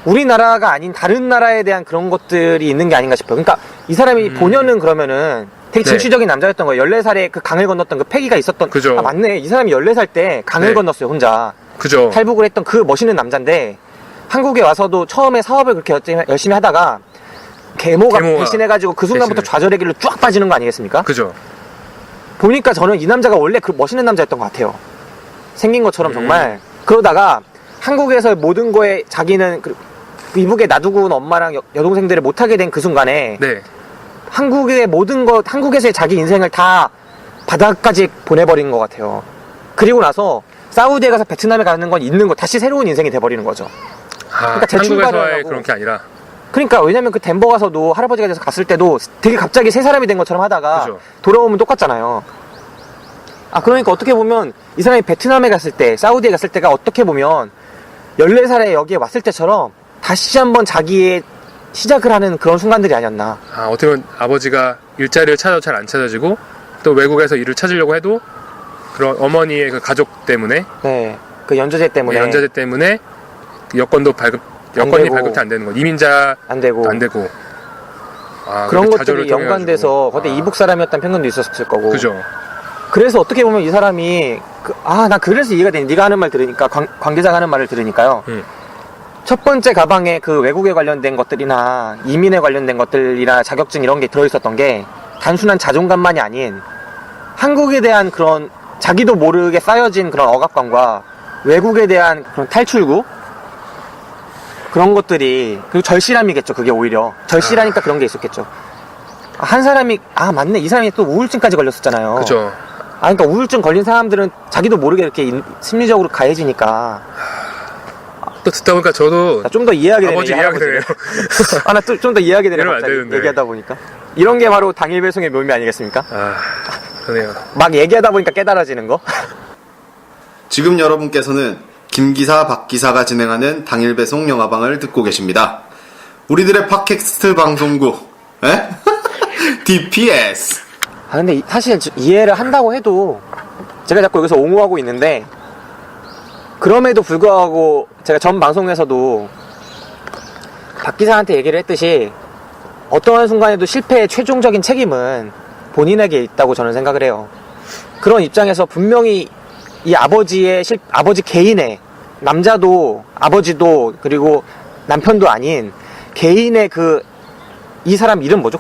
우리나라가 아닌 다른 나라에 대한 그런 것들이 있는 게 아닌가 싶어요. 그러니까 이 사람이 본연은 그러면은 되게 네. 진취적인 남자였던 거예요. 14살에 그 강을 건넜던 그 패기가 있었던. 그죠. 아, 맞네. 이 사람이 14살 때 강을 네. 건넜어요, 혼자. 그죠. 탈북을 했던 그 멋있는 남자인데 한국에 와서도 처음에 사업을 그렇게 열심히 하다가 계모가 배신해가지고 그 순간부터 배신을. 좌절의 길로 쫙 빠지는 거 아니겠습니까? 그죠. 보니까 저는 이 남자가 원래 그 멋있는 남자였던 것 같아요. 생긴 것처럼 정말. 그러다가 한국에서 모든 거에 자기는 이북에 놔두고 온 엄마랑 여동생들을 못하게 된 그 순간에 네, 한국의 모든 것, 한국에서의 자기 인생을 다 바닥까지 보내버린 것 같아요. 그리고 나서 사우디에 가서 베트남에 가는 건 있는 거, 다시 새로운 인생이 돼버리는 거죠. 아, 그러니까 재출발을 한국에서의 하고. 그런 게 아니라, 그러니까 왜냐면 그 덴버 가서도 할아버지가 돼서 갔을 때도 되게 갑자기 새 사람이 된 것처럼 하다가 그죠. 돌아오면 똑같잖아요. 아, 그러니까 어떻게 보면 이 사람이 베트남에 갔을 때, 사우디에 갔을 때가 어떻게 보면 14살에 여기에 왔을 때처럼 다시 한번 자기의 시작을 하는 그런 순간들이 아니었나. 아 어떻게 보면 아버지가 일자리를 찾아도 잘 안 찾아지고 또 외국에서 일을 찾으려고 해도 그런 어머니의 그 가족 때문에, 네. 그 연좌제 때문에. 연좌제 때문에 그 여권이 되고. 발급이 안 되는 거, 이민자 안 되고. 안 되고. 아, 그런 그렇게 것들이 좌절을 연관돼서 통해가지고. 그때 아, 이북 사람이었다는 편견도 있었을 거고. 그죠. 그래서 어떻게 보면 이 사람이 나 그래서 이해가 되네. 네가 하는 말 들으니까 관계자가 하는 말을 들으니까요. 첫 번째 가방에 그 외국에 관련된 것들이나 이민에 관련된 것들이나 자격증 이런 게 들어있었던 게 단순한 자존감만이 아닌 한국에 대한 그런 자기도 모르게 쌓여진 그런 억압감과 외국에 대한 그런 탈출구 그런 것들이, 그리고 절실함이겠죠. 그게 오히려 절실하니까 그런 게 있었겠죠. 한 사람이 맞네, 이 사람이 또 우울증까지 걸렸었잖아요. 그죠. 그러니까 우울증 걸린 사람들은 자기도 모르게 이렇게 심리적으로 가해지니까. 또 듣다 보니까 저도 좀 더 이해하게 되네. 아버지 이해하게 되네요. 나 좀 더 이해하게 되네. 이러면 안 갑자기 되는데. 얘기하다 보니까. 이런 게 바로 당일 배송의 묘미 아니겠습니까? 아, 그러네요. 막 얘기하다 보니까 깨달아지는 거. 지금 여러분께서는 김기사 박기사가 진행하는 당일 배송 영화방을 듣고 계십니다. 우리들의 팟캐스트 방송국 DPS. 근데 사실 이해를 한다고 해도 제가 자꾸 여기서 옹호하고 있는데, 그럼에도 불구하고 제가 전 방송에서도 박 기사한테 얘기를 했듯이 어떠한 순간에도 실패의 최종적인 책임은 본인에게 있다고 저는 생각을 해요. 그런 입장에서 분명히 이 아버지 개인의, 남자도 아버지도 그리고 남편도 아닌 개인의 이 사람 이름 뭐죠?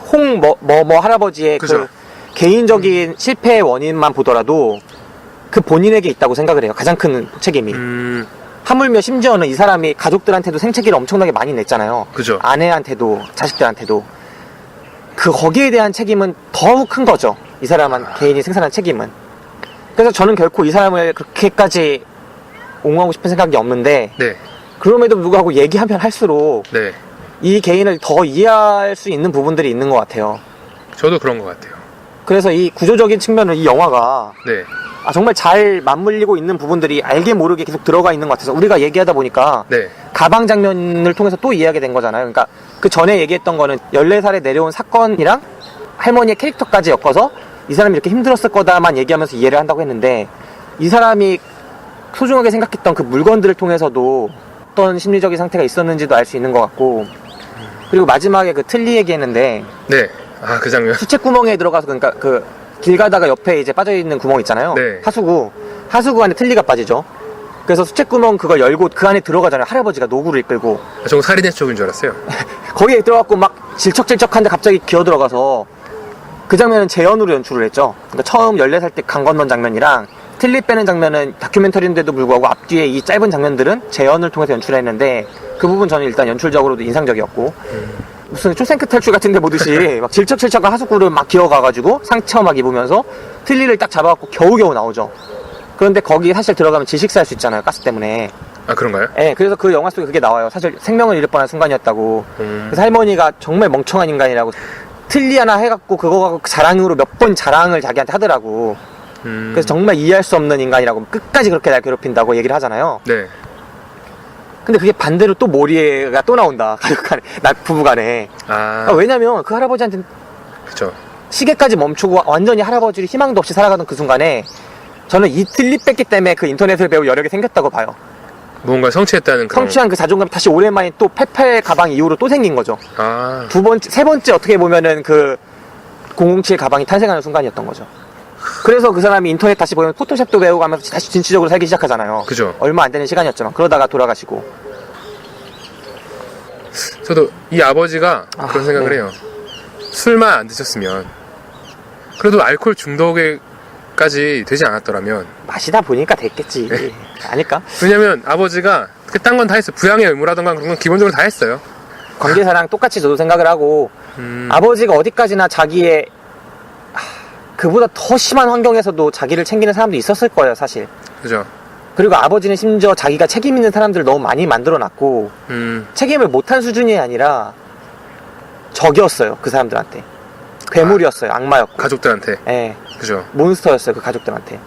할아버지의 그죠. 그 개인적인 실패의 원인만 보더라도 그 본인에게 있다고 생각을 해요. 가장 큰 책임이. 하물며 심지어는 이 사람이 가족들한테도 생채기를 엄청나게 많이 냈잖아요. 그죠. 아내한테도 자식들한테도. 거기에 대한 책임은 더욱 큰 거죠. 이 사람한 개인이 생산한 책임은. 그래서 저는 결코 이 사람을 그렇게까지 옹호하고 싶은 생각이 없는데, 네, 그럼에도 불구하고 얘기하면 할수록 네. 이 개인을 더 이해할 수 있는 부분들이 있는 것 같아요. 저도 그런 것 같아요. 그래서 이 구조적인 측면을 이 영화가 네, 정말 잘 맞물리고 있는 부분들이 알게 모르게 계속 들어가 있는 것 같아서 우리가 얘기하다 보니까 네, 가방 장면을 통해서 또 이해하게 된 거잖아요. 그러니까 그 전에 얘기했던 거는 14살에 내려온 사건이랑 할머니의 캐릭터까지 엮어서 이 사람이 이렇게 힘들었을 거다만 얘기하면서 이해를 한다고 했는데 이 사람이 소중하게 생각했던 그 물건들을 통해서도 어떤 심리적인 상태가 있었는지도 알 수 있는 것 같고 그리고 마지막에 그 틀니 얘기했는데 네. 아, 그 장면. 수채구멍에 들어가서 그러니까 그 길 가다가 옆에 이제 빠져있는 구멍 있잖아요. 네. 하수구 안에 틀니가 빠지죠. 그래서 수채구멍 그걸 열고 그 안에 들어가잖아요. 할아버지가 노구를 이끌고 아, 저거 살인의 쪽인 줄 알았어요. 거기에 들어가고 막 질척질척한데 갑자기 기어 들어가서 그 장면은 재현으로 연출을 했죠. 그러니까 처음 14살 때 강 건넌 장면이랑 틀니 빼는 장면은 다큐멘터리인데도 불구하고 앞뒤에 이 짧은 장면들은 재현을 통해서 연출했는데 그 부분 저는 일단 연출적으로도 인상적이었고 무슨 쇼생크 탈출 같은 데 보듯이 막 질척질척한 하수구를 막 기어가가지고 상처 막 입으면서 틀니를 딱 잡아갖고 겨우겨우 나오죠. 그런데 거기 사실 들어가면 질식사할 수 있잖아요. 가스 때문에. 아, 그런가요? 예, 그래서 그 영화 속에 그게 나와요. 사실 생명을 잃을 뻔한 순간이었다고. 그래서 할머니가 정말 멍청한 인간이라고 틀니 하나 해갖고 그거 갖고 자랑으로 몇 번 자랑을 자기한테 하더라고. 그래서 정말 이해할 수 없는 인간이라고 끝까지 그렇게 날 괴롭힌다고 얘기를 하잖아요. 네. 근데 그게 반대로 또 모리에가 또 나온다. 가족간에, 부부간에. 아, 왜냐면 그 할아버지한테 그쵸. 시계까지 멈추고 완전히 할아버지를 희망도 없이 살아가던 그 순간에 저는 이 틀니 뺐기 때문에 그 인터넷을 배우 여력이 생겼다고 봐요. 무언가를 성취했다는 그런. 성취한 그 자존감이 다시 오랜만에 또 페페 가방 이후로 또 생긴 거죠. 아, 세 번째 어떻게 보면은 그 007 가방이 탄생하는 순간이었던 거죠. 그래서 그 사람이 인터넷 다시 보면 포토샵도 배우고 하면서 다시 진취적으로 살기 시작하잖아요. 그죠. 얼마 안 되는 시간이었지만 그러다가 돌아가시고. 저도 이 아버지가 그런 생각을 네. 해요. 술만 안 드셨으면, 그래도 알코올 중독에까지 되지 않았더라면, 마시다 보니까 됐겠지. 네. 아닐까? 왜냐면 아버지가 딴 건 다 했어요. 부양의 의무라던가 그런 건 기본적으로 다 했어요. 관계사랑 똑같이 저도 생각을 하고 아버지가 어디까지나 자기의 그보다 더 심한 환경에서도 자기를 챙기는 사람도 있었을 거예요, 사실. 그죠. 그리고 아버지는 심지어 자기가 책임 있는 사람들을 너무 많이 만들어놨고 책임을 못한 수준이 아니라 적이었어요, 그 사람들한테. 괴물이었어요, 악마였고. 가족들한테. 예, 그죠. 몬스터였어요, 그 가족들한테.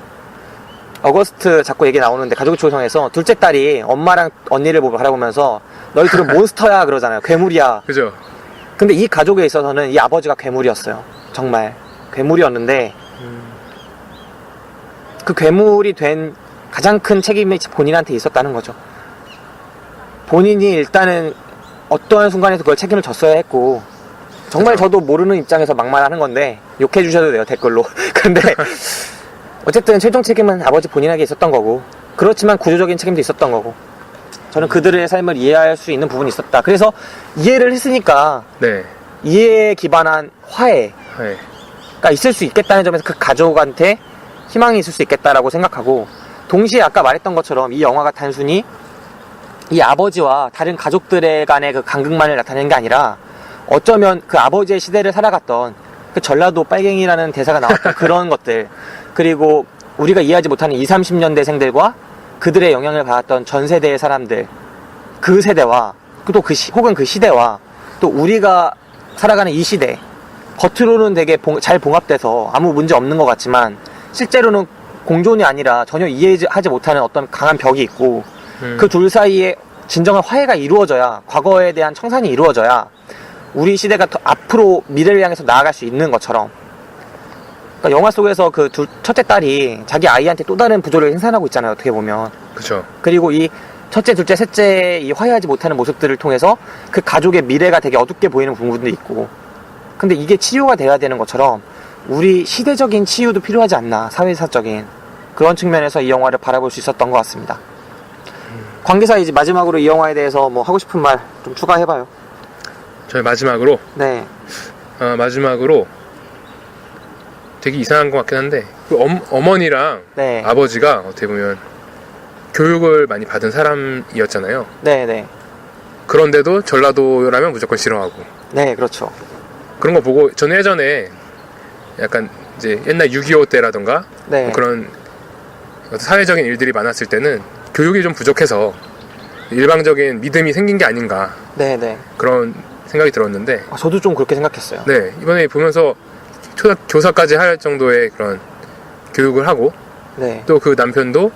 어거스트 자꾸 얘기 나오는데 가족의 초성에서 둘째 딸이 엄마랑 언니를 바라보면서 너희 둘은 몬스터야 그러잖아요. 괴물이야. 그죠. 근데 이 가족에 있어서는 이 아버지가 괴물이었어요. 정말 괴물이었는데 그 괴물이 된 가장 큰 책임이 본인한테 있었다는 거죠. 본인이 일단은 어떠한 순간에서 그걸 책임을 졌어야 했고 정말 그쵸. 저도 모르는 입장에서 막말하는 건데 욕해 주셔도 돼요, 댓글로. 근데 어쨌든 최종 책임은 아버지 본인에게 있었던 거고 그렇지만 구조적인 책임도 있었던 거고 저는 그들의 삶을 이해할 수 있는 부분이 있었다. 그래서 이해를 했으니까 네. 이해에 기반한 화해가 네. 있을 수 있겠다는 점에서 그 가족한테 희망이 있을 수 있겠다라고 생각하고 동시에 아까 말했던 것처럼 이 영화가 단순히 이 아버지와 다른 가족들의 간의 그 간극만을 나타내는 게 아니라 어쩌면 그 아버지의 시대를 살아갔던 그 전라도 빨갱이라는 대사가 나왔던 그런 것들 그리고 우리가 이해하지 못하는 20, 30년대생들과 그들의 영향을 받았던 전 세대의 사람들 그 세대와 또 혹은 그 시대와 또 우리가 살아가는 이 시대 겉으로는 되게 잘 봉합돼서 아무 문제 없는 것 같지만 실제로는 공존이 아니라 전혀 이해하지 못하는 어떤 강한 벽이 있고 그 둘 사이에 진정한 화해가 이루어져야 과거에 대한 청산이 이루어져야 우리 시대가 더 앞으로 미래를 향해서 나아갈 수 있는 것처럼 그러니까 영화 속에서 그 첫째 딸이 자기 아이한테 또 다른 부조를 행사하고 있잖아요, 어떻게 보면. 그죠. 그리고 이 첫째, 둘째, 셋째 이 화해하지 못하는 모습들을 통해서 그 가족의 미래가 되게 어둡게 보이는 부분도 있고 근데 이게 치유가 돼야 되는 것처럼 우리 시대적인 치유도 필요하지 않나, 사회사적인 그런 측면에서 이 영화를 바라볼 수 있었던 것 같습니다. 관계사 이제 마지막으로 이 영화에 대해서 뭐 하고 싶은 말 좀 추가해봐요. 저희 마지막으로 네. 마지막으로 되게 이상한 것 같긴 한데 그 어머니랑 네. 아버지가 어떻게 보면 교육을 많이 받은 사람이었잖아요. 네. 그런데도 전라도라면 무조건 싫어하고 네, 그렇죠. 그런 거 보고 저는 예전에 약간 이제 옛날 6.25 때라던가 네. 뭐 그런 어떤 사회적인 일들이 많았을 때는 교육이 좀 부족해서 일방적인 믿음이 생긴 게 아닌가 네. 그런 생각이 들었는데 저도 좀 그렇게 생각했어요. 네 이번에 보면서 교사까지 할 정도의 그런 교육을 하고 네. 또 그 남편도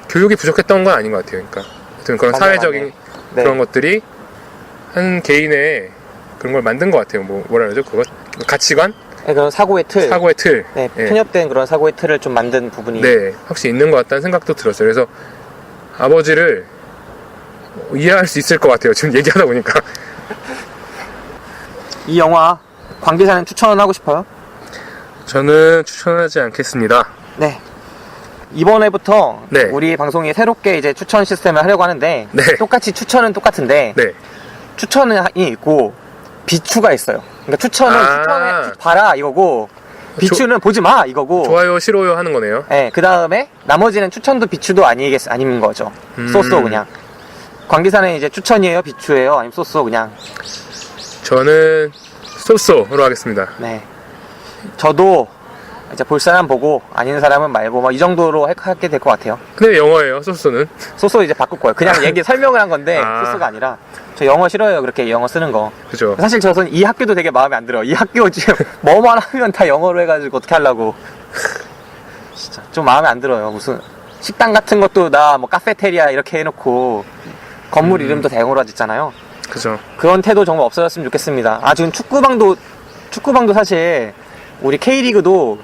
교육이 부족했던 건 아닌 것 같아요. 그러니까 하여튼 그런 맞네, 사회적인 맞네. 네. 그런 것들이 한 개인의 그런 걸 만든 것 같아요. 뭐라 그러죠? 그거 가치관 네, 그런 사고의 틀. 사고의 틀. 네, 예. 편협된 그런 사고의 틀을 좀 만든 부분이. 네, 확실히 있는 것 같다는 생각도 들었어요. 그래서 아버지를 이해할 수 있을 것 같아요. 지금 얘기하다 보니까. 이 영화 관계자는 추천하고 싶어요? 저는 추천하지 않겠습니다. 네. 이번에부터 네. 우리 방송이 새롭게 이제 추천 시스템을 하려고 하는데 네. 똑같이 추천은 똑같은데 네. 추천이 있고 비추가 있어요. 그러니까 추천은 추천해 봐라 이거고 비추는 보지 마 이거고. 좋아요, 싫어요 하는 거네요. 네, 그 다음에 나머지는 추천도 비추도 아닌 거죠. 쏘쏘 그냥. 관계사는 이제 추천이에요, 비추예요, 아니면 쏘쏘 그냥. 저는 쏘쏘로 하겠습니다. 네. 저도 이제 볼 사람 보고 아닌 사람은 말고 뭐 이 정도로 하게 될 것 같아요. 근데 영어예요, 쏘쏘는. 쏘쏘 이제 바꿀 거예요. 그냥 얘기 설명을 한 건데 아. 쏘쏘가 아니라 저 영어 싫어요. 그렇게 영어 쓰는 거. 그죠. 사실 저는 이 학교도 되게 마음에 안 들어요. 이 학교 지금 뭐만 하면 다 영어로 해가지고 어떻게 하려고. 진짜 좀 마음에 안 들어요. 무슨 식당 같은 것도 나 뭐 카페테리아 이렇게 해놓고 건물 이름도 다 영어로 짓잖아요. 그죠. 그런 태도 정말 없어졌으면 좋겠습니다. 아, 지금 축구방도 사실 우리 K리그도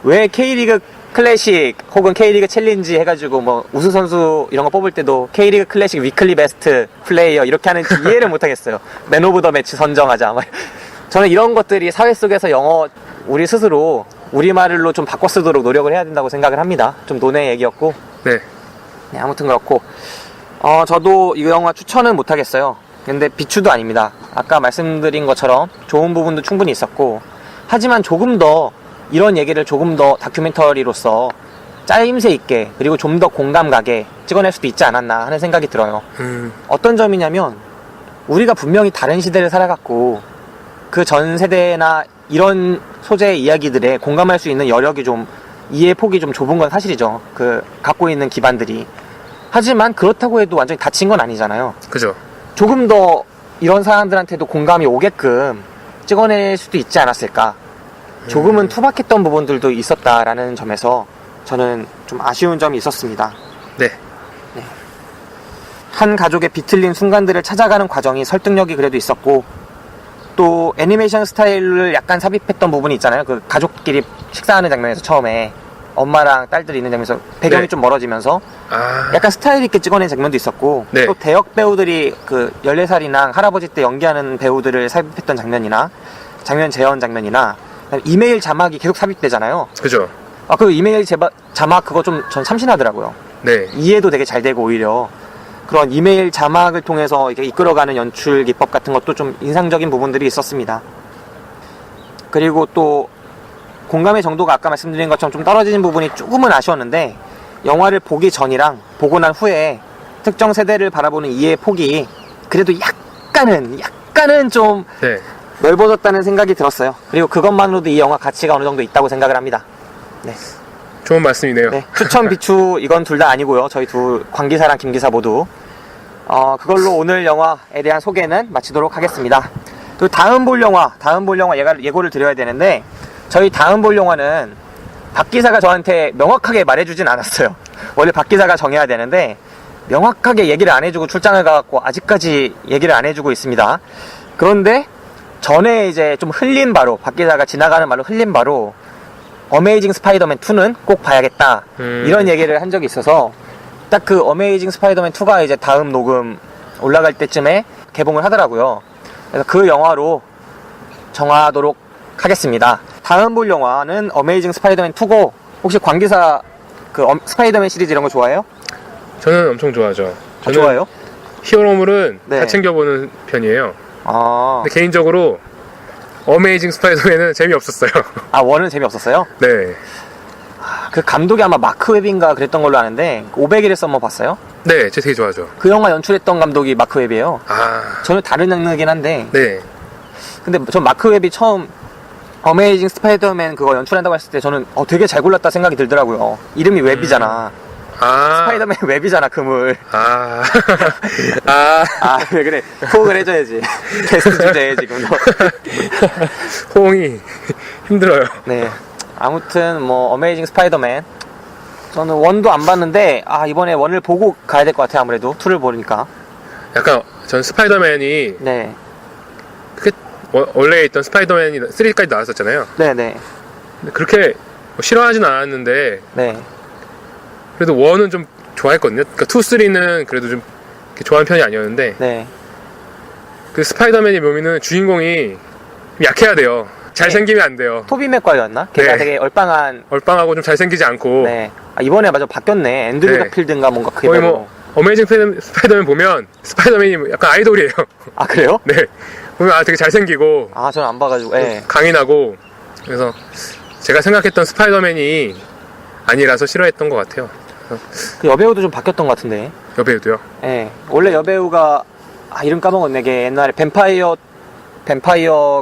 왜 K리그 클래식 혹은 K리그 챌린지 해가지고 뭐 우수선수 이런 거 뽑을 때도 K리그 클래식 위클리 베스트 플레이어 이렇게 하는지 이해를 못하겠어요. 맨 오브 더 매치 선정하자. 저는 이런 것들이 사회 속에서 영어 우리 스스로 우리말로 좀 바꿔 쓰도록 노력을 해야 된다고 생각을 합니다. 좀 논의 얘기였고. 네. 네, 아무튼 그렇고 저도 이 영화 추천은 못하겠어요. 근데 비추도 아닙니다. 아까 말씀드린 것처럼 좋은 부분도 충분히 있었고 하지만 조금 더 이런 얘기를 조금 더 다큐멘터리로서 짜임새 있게 그리고 좀 더 공감 가게 찍어낼 수도 있지 않았나 하는 생각이 들어요. 어떤 점이냐면 우리가 분명히 다른 시대를 살아갔고 그 전 세대나 이런 소재의 이야기들에 공감할 수 있는 여력이 좀 이해 폭이 좀 좁은 건 사실이죠. 그 갖고 있는 기반들이. 하지만 그렇다고 해도 완전히 닫힌 건 아니잖아요. 그죠. 조금 더 이런 사람들한테도 공감이 오게끔 찍어낼 수도 있지 않았을까. 조금은 투박했던 부분들도 있었다라는 점에서 저는 좀 아쉬운 점이 있었습니다. 네. 한 가족의 비틀린 순간들을 찾아가는 과정이 설득력이 그래도 있었고 또 애니메이션 스타일을 약간 삽입했던 부분이 있잖아요. 그 가족끼리 식사하는 장면에서 처음에 엄마랑 딸들이 있는 장면에서 배경이 네. 좀 멀어지면서 아. 약간 스타일 있게 찍어낸 장면도 있었고 네. 또 대역 배우들이 그 14살이나 할아버지 때 연기하는 배우들을 삽입했던 장면이나 장면 재현 장면이나 그다음에 이메일 자막이 계속 삽입되잖아요. 그죠. 그 이메일 자막 그거 좀 전 참신하더라고요. 네. 이해도 되게 잘 되고 오히려 그런 이메일 자막을 통해서 이렇게 이끌어가는 연출 기법 같은 것도 좀 인상적인 부분들이 있었습니다. 그리고 또 공감의 정도가 아까 말씀드린 것처럼 좀 떨어지는 부분이 조금은 아쉬웠는데 영화를 보기 전이랑 보고 난 후에 특정 세대를 바라보는 이해의 폭이 그래도 약간은 좀 네. 넓어졌다는 생각이 들었어요. 그리고 그것만으로도 이 영화 가치가 어느 정도 있다고 생각을 합니다. 네. 좋은 말씀이네요. 네, 추천 비추 이건 둘 다 아니고요. 저희 둘 관기사랑 김기사 모두 그걸로 오늘 영화에 대한 소개는 마치도록 하겠습니다. 그리고 다음 볼 영화 예고를 드려야 되는데 저희 다음 볼 영화는 박 기사가 저한테 명확하게 말해주진 않았어요. 원래 박 기사가 정해야 되는데 명확하게 얘기를 안 해주고 출장을 가갖고 아직까지 얘기를 안 해주고 있습니다. 그런데 전에 이제 좀 흘린 바로 박 기사가 지나가는 말로 흘린 바로 어메이징 스파이더맨 2는 꼭 봐야겠다 이런 얘기를 한 적이 있어서 딱 그 어메이징 스파이더맨 2가 이제 다음 녹음 올라갈 때쯤에 개봉을 하더라고요. 그래서 그 영화로 정하도록 하겠습니다. 다음 볼 영화는 어메이징 스파이더맨 2고 혹시 관계사 그 스파이더맨 시리즈 이런 거 좋아해요? 저는 엄청 좋아하죠. 저는 좋아요? 히어로물은 네. 다 챙겨보는 편이에요. 아, 근데 개인적으로 어메이징 스파이더맨은 재미없었어요. 원은 재미없었어요? 네. 그 감독이 아마 마크 웹인가 그랬던 걸로 아는데 500일의 썸머 봤어요? 네, 제가 되게 좋아하죠. 그 영화 연출했던 감독이 마크 웹이에요. 아. 저는 다른 장르긴 한데 네. 근데 전 마크 웹이 처음 어메이징 스파이더맨 그거 연출한다고 했을 때 저는 되게 잘 골랐다 생각이 들더라고요. 이름이 웹이잖아. 아. 스파이더맨 웹이잖아, 그물. 아. 왜 그래. 호응을 해줘야지. 게스트 주제에 지금 너. 호응이 힘들어요. 네. 아무튼 뭐 어메이징 스파이더맨 저는 원도 안 봤는데 이번에 원을 보고 가야 될 것 같아요. 아무래도 2를 보니까. 약간 전 스파이더맨이 네. 원래 있던 스파이더맨이 3까지 나왔었잖아요. 네네. 근데 그렇게 뭐 싫어하진 않았는데 네. 그래도 1은 좀 좋아했거든요. 그러니까 2, 3는 그래도 좀 이렇게 좋아하는 편이 아니었는데 네. 그 스파이더맨의 묘미는 주인공이 약해야 돼요. 잘생기면 안 돼요. 토비 맥과이였나? 걔가 네. 되게 얼빵한. 얼빵하고 좀 잘생기지 않고 네. 아, 이번에 맞아 바뀌었네. 앤드류 네. 가필드인가 뭔가 그게 거의 바로. 뭐 어메이징 스파이더맨 보면 스파이더맨이 약간 아이돌이에요. 아 그래요? 네. 보면 되게 잘생기고 아 저는 안 봐가지고. 예. 강인하고 그래서 제가 생각했던 스파이더맨이 아니라서 싫어했던 것 같아요. 그 여배우도 좀 바뀌었던 것 같은데. 여배우도요. 예. 원래 여배우가 이름 까먹었네. 걔 옛날에 뱀파이어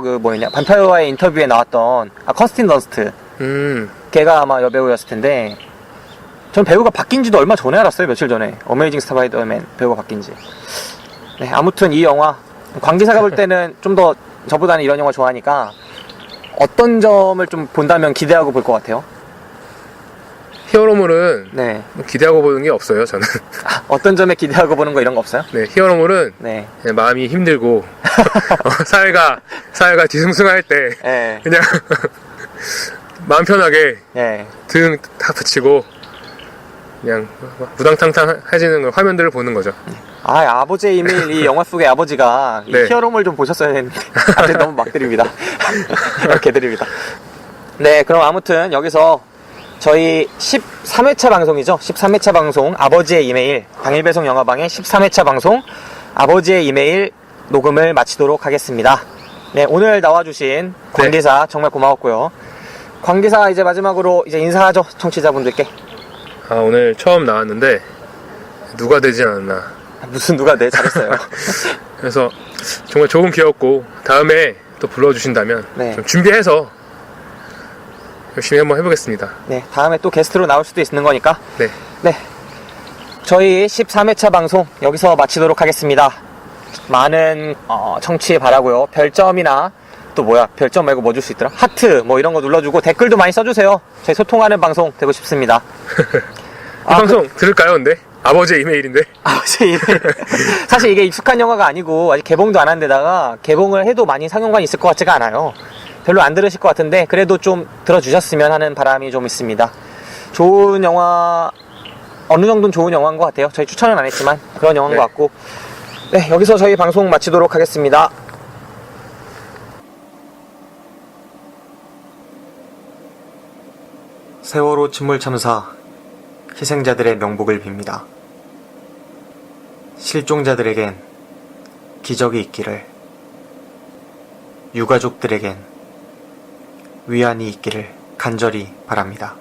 그 뭐였냐? 뱀파이어와의 인터뷰에 나왔던 커스틴 던스트. 걔가 아마 여배우였을 텐데. 전 배우가 바뀐지도 얼마 전에 알았어요. 며칠 전에. 어메이징 스파이더맨 배우가 바뀐지. 네. 아무튼 이 영화 관계사가 볼 때는 좀 더 저보다는 이런 영화 좋아하니까 어떤 점을 좀 본다면 기대하고 볼 것 같아요. 히어로물은 네. 기대하고 보는 게 없어요. 저는. 어떤 점에 기대하고 보는 거 이런 거 없어요? 네. 히어로물은 네. 그냥 마음이 힘들고 사회가 뒤숭숭할 때 예. 그냥 마음 편하게 예. 등 탁 붙이고 그냥 무당탕탕해지는 걸 화면들을 보는 거죠. 아버지의 이메일 이 영화 속의 아버지가 이 네. 히어로물 좀 보셨어야 했는데 갑자기 너무 막 드립니다. 이렇게 드립니다. 네, 그럼 아무튼 여기서 저희 13회차 방송이죠. 13회차 방송 아버지의 이메일 당일 배송 영화방의 13회차 방송 아버지의 이메일 녹음을 마치도록 하겠습니다. 네, 오늘 나와주신 관계사 정말 고마웠고요. 관계사 이제 마지막으로 이제 인사하죠. 청취자분들께. 오늘 처음 나왔는데 누가 되지 않았나. 무슨 누가 네 잘했어요. 그래서 정말 좋은 기회였고 다음에 또 불러주신다면 네. 좀 준비해서 열심히 한번 해보겠습니다. 네, 다음에 또 게스트로 나올 수도 있는 거니까. 네. 네. 저희 13회차 방송 여기서 마치도록 하겠습니다. 많은 청취 바라고요. 별점이나 또 별점 말고 뭐 줄 수 있더라? 하트 뭐 이런 거 눌러주고 댓글도 많이 써주세요. 저희 소통하는 방송 되고 싶습니다. 이 방송 들을까요, 근데? 아버지의 이메일인데. 아버지 이메일. 사실 이게 익숙한 영화가 아니고 아직 개봉도 안 한 데다가 개봉을 해도 많이 상영관이 있을 것 같지가 않아요. 별로 안 들으실 것 같은데 그래도 좀 들어주셨으면 하는 바람이 좀 있습니다. 좋은 영화, 어느 정도는 좋은 영화인 것 같아요. 저희 추천은 안 했지만 그런 영화인 네. 것 같고. 네, 여기서 저희 방송 마치도록 하겠습니다. 세월호 침몰 참사 희생자들의 명복을 빕니다. 실종자들에겐 기적이 있기를, 유가족들에겐 위안이 있기를 간절히 바랍니다.